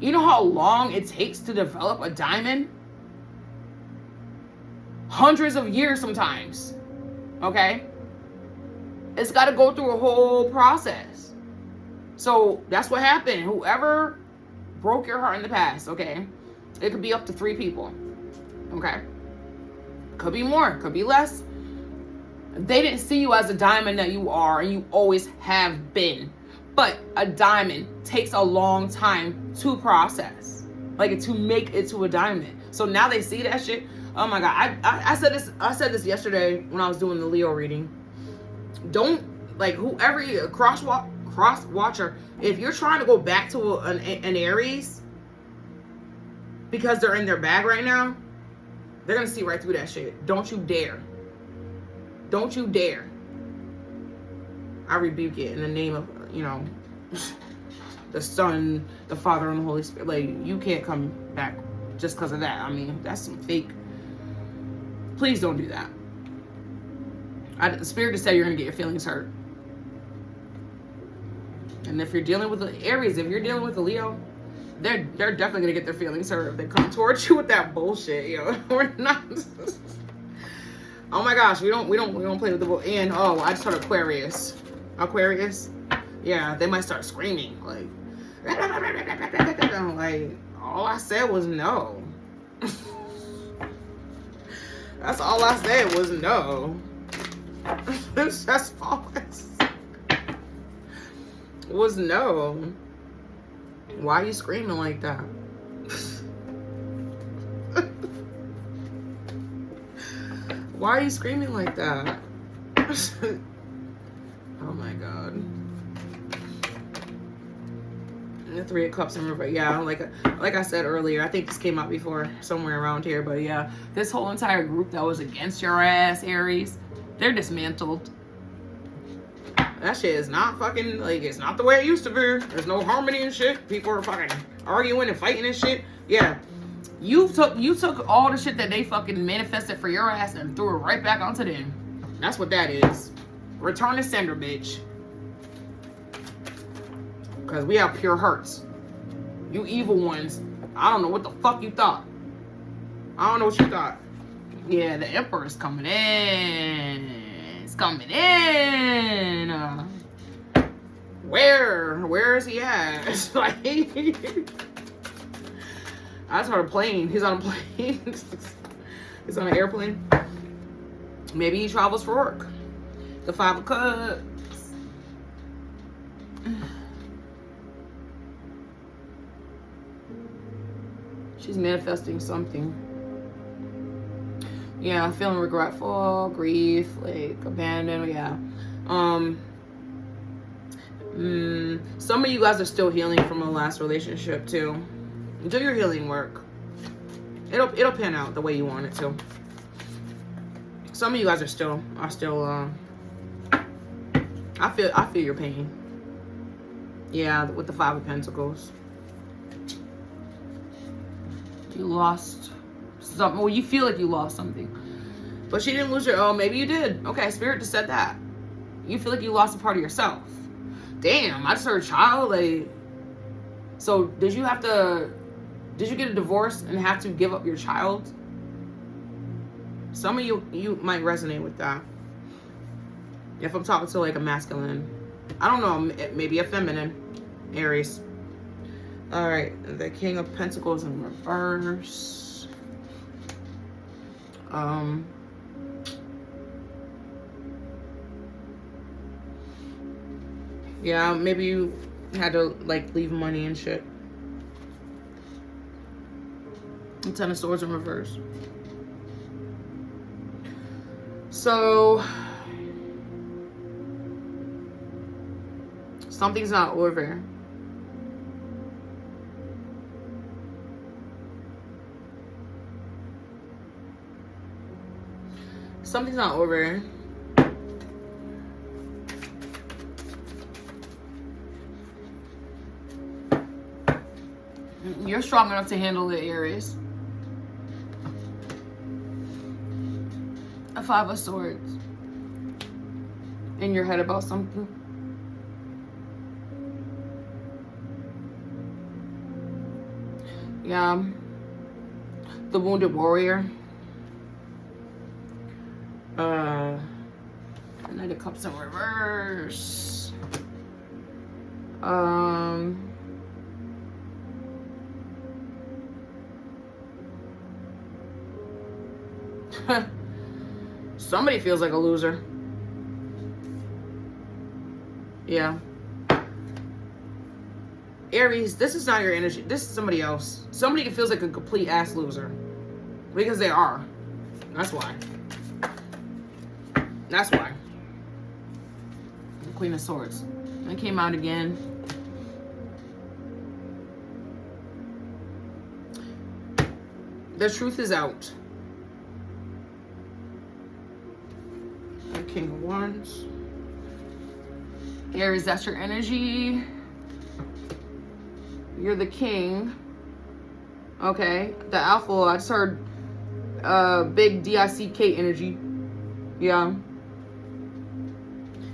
You know how long it takes to develop a diamond? Hundreds of years sometimes. Okay? It's got to go through a whole process. So that's what happened. Whoever broke your heart in the past, okay? It could be up to 3 people. Okay? Could be more, could be less. They didn't see you as a diamond that you are and you always have been. But a diamond takes a long time to process. Like, to make it to a diamond. So now they see that shit. Oh my God. I said this yesterday when I was doing the Leo reading. Don't, like, whoever you cross watcher, if you're trying to go back to an Aries, because they're in their bag right now, they're going to see right through that shit. Don't you dare. Don't you dare. I rebuke it in the name of, you know, the Son, the Father, and the Holy Spirit. Like, you can't come back just because of that. I mean, that's some fake. Please don't do that. The Spirit just said you're going to get your feelings hurt. And if you're dealing with the Aries, if you're dealing with the Leo, they're definitely going to get their feelings hurt if they come towards you with that bullshit, yo. We're not. Oh my gosh, we don't play with the bull. And oh, I just heard Aquarius. Aquarius? Yeah, they might start screaming like all I said was no. That's all I said was no. That's all I said was no. Why are you screaming like that? Why are you screaming like that? Oh my God. The Three of Cups in reverse. Yeah, like I said earlier, I think this came out before somewhere around here, but yeah, this whole entire group that was against your ass, Aries, they're dismantled. That shit is not fucking, like, it's not the way it used to be. There's no harmony and shit. People are fucking arguing and fighting and shit. Yeah. You took all the shit that they fucking manifested for your ass and threw it right back onto them. That's what that is. Return to sender, bitch. Because we have pure hearts. You evil ones. I don't know what the fuck you thought. I don't know what you thought. Yeah, the Emperor's coming in. It's coming in. Where is he at? It's like, I just heard a plane. He's on a plane. He's on an airplane. Maybe he travels for work. The Five of Cups. She's manifesting something. Yeah, feeling regretful, grief, like abandoned. Yeah. Some of you guys are still healing from a last relationship too. Do your healing work. It'll pan out the way you want it to. Some of you guys are still I feel your pain. Yeah, with the Five of Pentacles. You lost something. Well, you feel like you lost something. But she didn't lose your, oh, maybe you did. Okay, Spirit just said that. You feel like you lost a part of yourself. Damn, I just heard child. Like, so did you get a divorce and have to give up your child? Some of you might resonate with that. If I'm talking to like a masculine, I don't know, maybe a feminine, Aries. All right, the King of Pentacles in reverse. Yeah, maybe you had to like leave money and shit. The Ten of Swords in reverse. So something's not over. Something's not over. You're strong enough to handle it, Aries. A Five of Swords. In your head about something. Yeah. The Wounded Warrior. Knight of Cups in reverse. Somebody feels like a loser. Yeah. Aries, this is not your energy. This is somebody else. Somebody that feels like a complete ass loser. Because they are. That's why. That's why. The Queen of Swords. That came out again. The truth is out. The King of Wands. Aries, that's your energy. You're the king. Okay. The Alpha, I just heard big DICK energy. Yeah.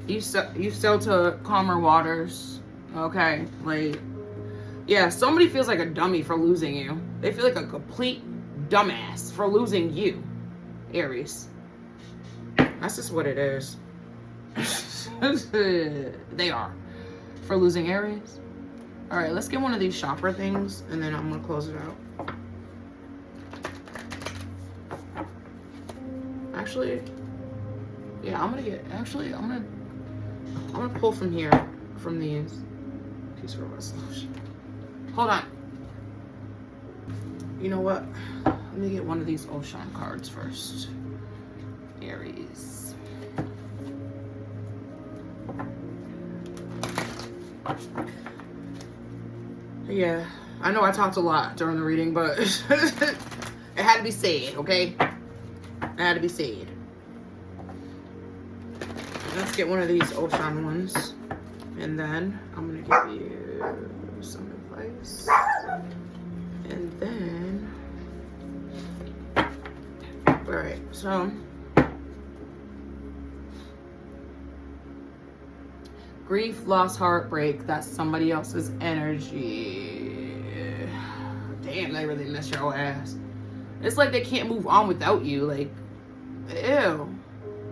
You sail to calmer waters. Okay. Like, yeah, somebody feels like a dummy for losing you. They feel like a complete dumbass for losing you, Aries. That's just what it is. They are. For losing Aries. Alright, let's get one of these chakra things, and then I'm going to close it out. Actually, yeah, I'm going to pull from here, from these. Peaceful resolution. Hold on. You know what? Let me get one of these Ocean cards first. Aries. Yeah, I know I talked a lot during the reading, but it had to be said, okay? It had to be said. Let's get one of these Ocean ones. And then I'm going to give you some advice. And then... Alright, so... Grief, loss, heartbreak, that's somebody else's energy. Damn, they really mess your ass. It's like they can't move on without you. Like, ew.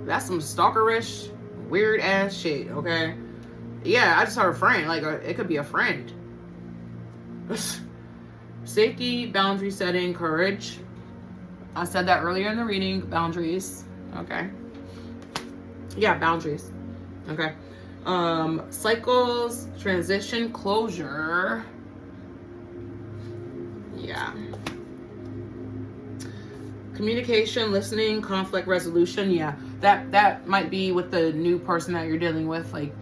That's some stalkerish, weird ass shit, okay? Yeah, I just heard a friend. Like, it could be a friend. Safety, boundary setting, courage. I said that earlier in the reading. Boundaries. Okay. Yeah, boundaries. Okay. Cycles, transition, closure. Yeah. Communication, listening, conflict resolution. Yeah, that might be with the new person that you're dealing with. Like,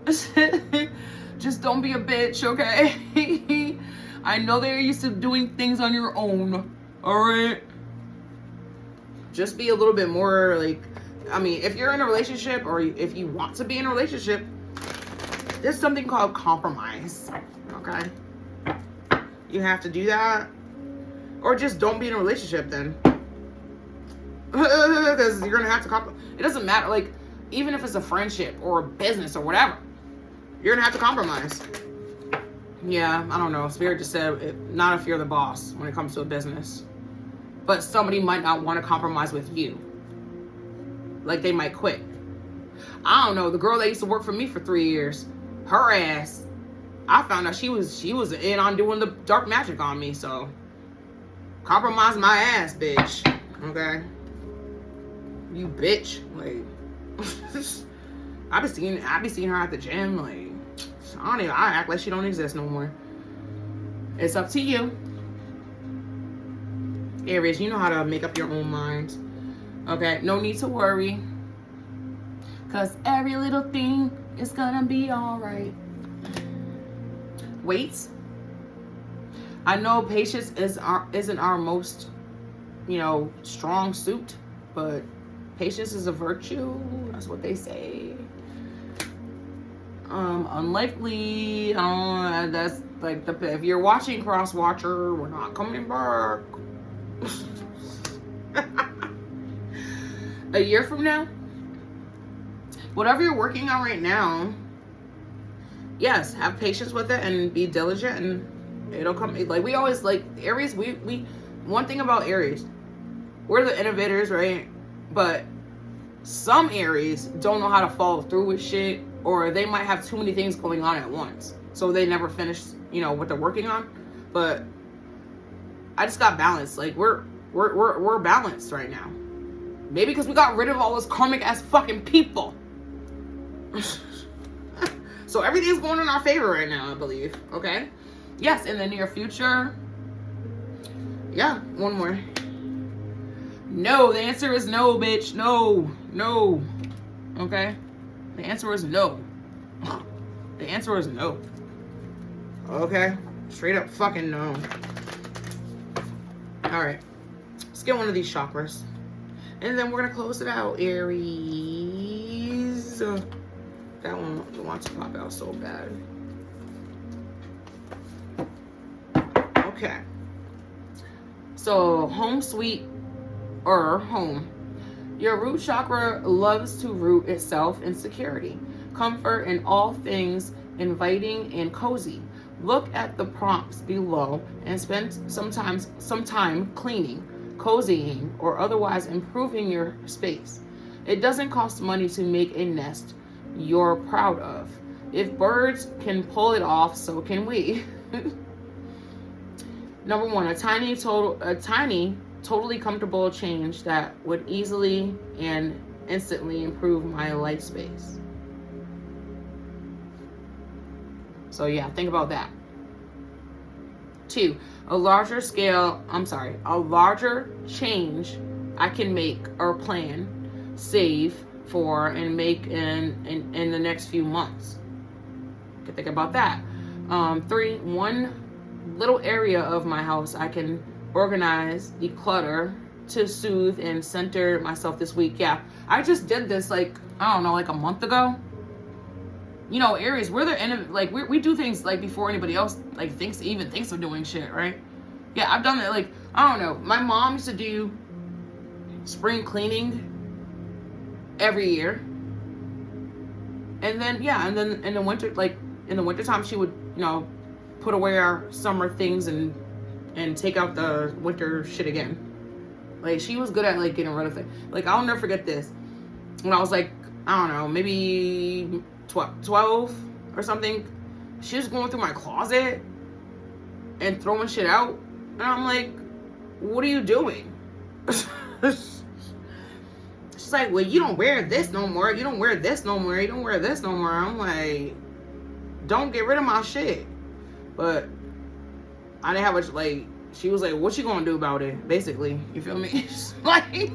just don't be a bitch, okay? I know they're used to doing things on your own. All right. Just be a little bit more like. I mean, if you're in a relationship or if you want to be in a relationship, there's something called compromise, okay? You have to do that. Or just don't be in a relationship then. Because you're going to have to compromise. It doesn't matter, like, even if it's a friendship or a business or whatever, you're going to have to compromise. Yeah, I don't know. Spirit just said, not if you're the boss when it comes to a business. But somebody might not want to compromise with you. Like, they might quit. I don't know. The girl that used to work for me for 3 years, her ass, I found out she was in on doing the dark magic on me. So, compromise my ass, bitch. Okay? You bitch. Like, I be seeing her at the gym. Like, I act like she don't exist no more. It's up to you. Aries, you know how to make up your own mind. Okay, no need to worry. Because every little thing is gonna be alright. Wait. I know patience isn't our most, strong suit. But patience is a virtue. That's what they say. Unlikely. That's like if you're watching Cross Watcher, we're not coming back. A year from now, whatever you're working on right now, yes, have patience with it and be diligent, and it'll come. Like, we always, like, Aries, we one thing about Aries, we're the innovators, right? But some Aries don't know how to follow through with shit, or they might have too many things going on at once, so they never finish, what they're working on. But I just got balanced. Like, we're balanced right now. Maybe because we got rid of all those karmic ass fucking people. So everything's going in our favor right now, I believe. Okay? Yes, in the near future. Yeah, one more. No, the answer is no, bitch. No. No. Okay? The answer is no. The answer is no. Okay? Straight up fucking no. Alright. Let's get one of these chakras. And then we're going to close it out, Aries. That one wants to pop out so bad. Okay. So, home sweet or home. Your root chakra loves to root itself in security, comfort, and all things inviting and cozy. Look at the prompts below and spend some time cleaning, cozying, or otherwise improving your space. It doesn't cost money to make a nest you're proud of. If birds can pull it off, so can we. Number one, a tiny, totally comfortable change that would easily and instantly improve my life space. So yeah, think about that. 2, a larger change I can make or plan, save for, and make in the next few months. You can think about that. 3, one little area of my house I can organize, declutter to soothe and center myself this week. Yeah, I just did this like, I don't know, like a month ago. You know, Aries, we're the end of, like, we do things like before anybody else like thinks of doing shit, right? Yeah, I've done that. Like, I don't know, my mom used to do spring cleaning every year, and then in the winter, like in the wintertime, she would, you know, put away our summer things and take out the winter shit again. Like, she was good at like getting rid of things. Like, I'll never forget this. When I was like, I don't know, maybe 12 or something, she was going through my closet and throwing shit out, and I'm like, what are you doing? She's like, well, you don't wear this no more, you don't wear this no more, you don't wear this no more. I'm like, don't get rid of my shit. But I didn't have a, like, she was like, what you gonna do about it, basically, you feel me? Like,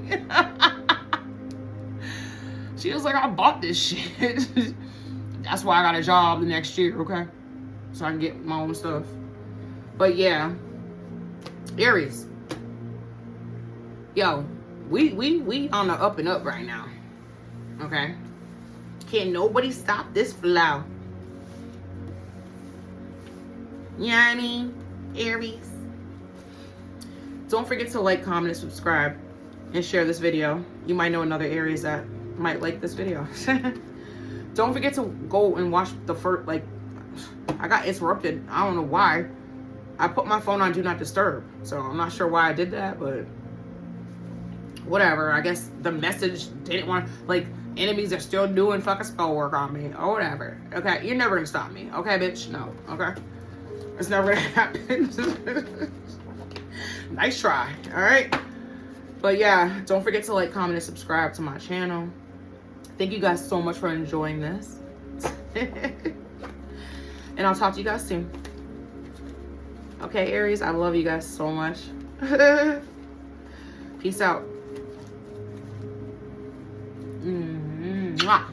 she was like, I bought this shit. That's why I got a job the next year, okay? So I can get my own stuff. But yeah, Aries, yo, we on the up and up right now, okay? Can't nobody stop this flow. You know what I mean, Aries? Don't forget to like, comment, and subscribe, and share this video. You might know another Aries that might like this video. Don't forget to go and watch the first, like, I got interrupted. I don't know why. I put my phone on Do Not Disturb. So I'm not sure why I did that, but whatever. I guess the message didn't want, like, enemies are still doing fucking spell work on me or whatever. Okay, you're never gonna stop me. Okay, bitch? No. Okay? It's never gonna happen. Nice try. All right? But yeah, don't forget to like, comment, and subscribe to my channel. Thank you guys so much for enjoying this. And I'll talk to you guys soon. Okay, Aries, I love you guys so much. Peace out. Mwah.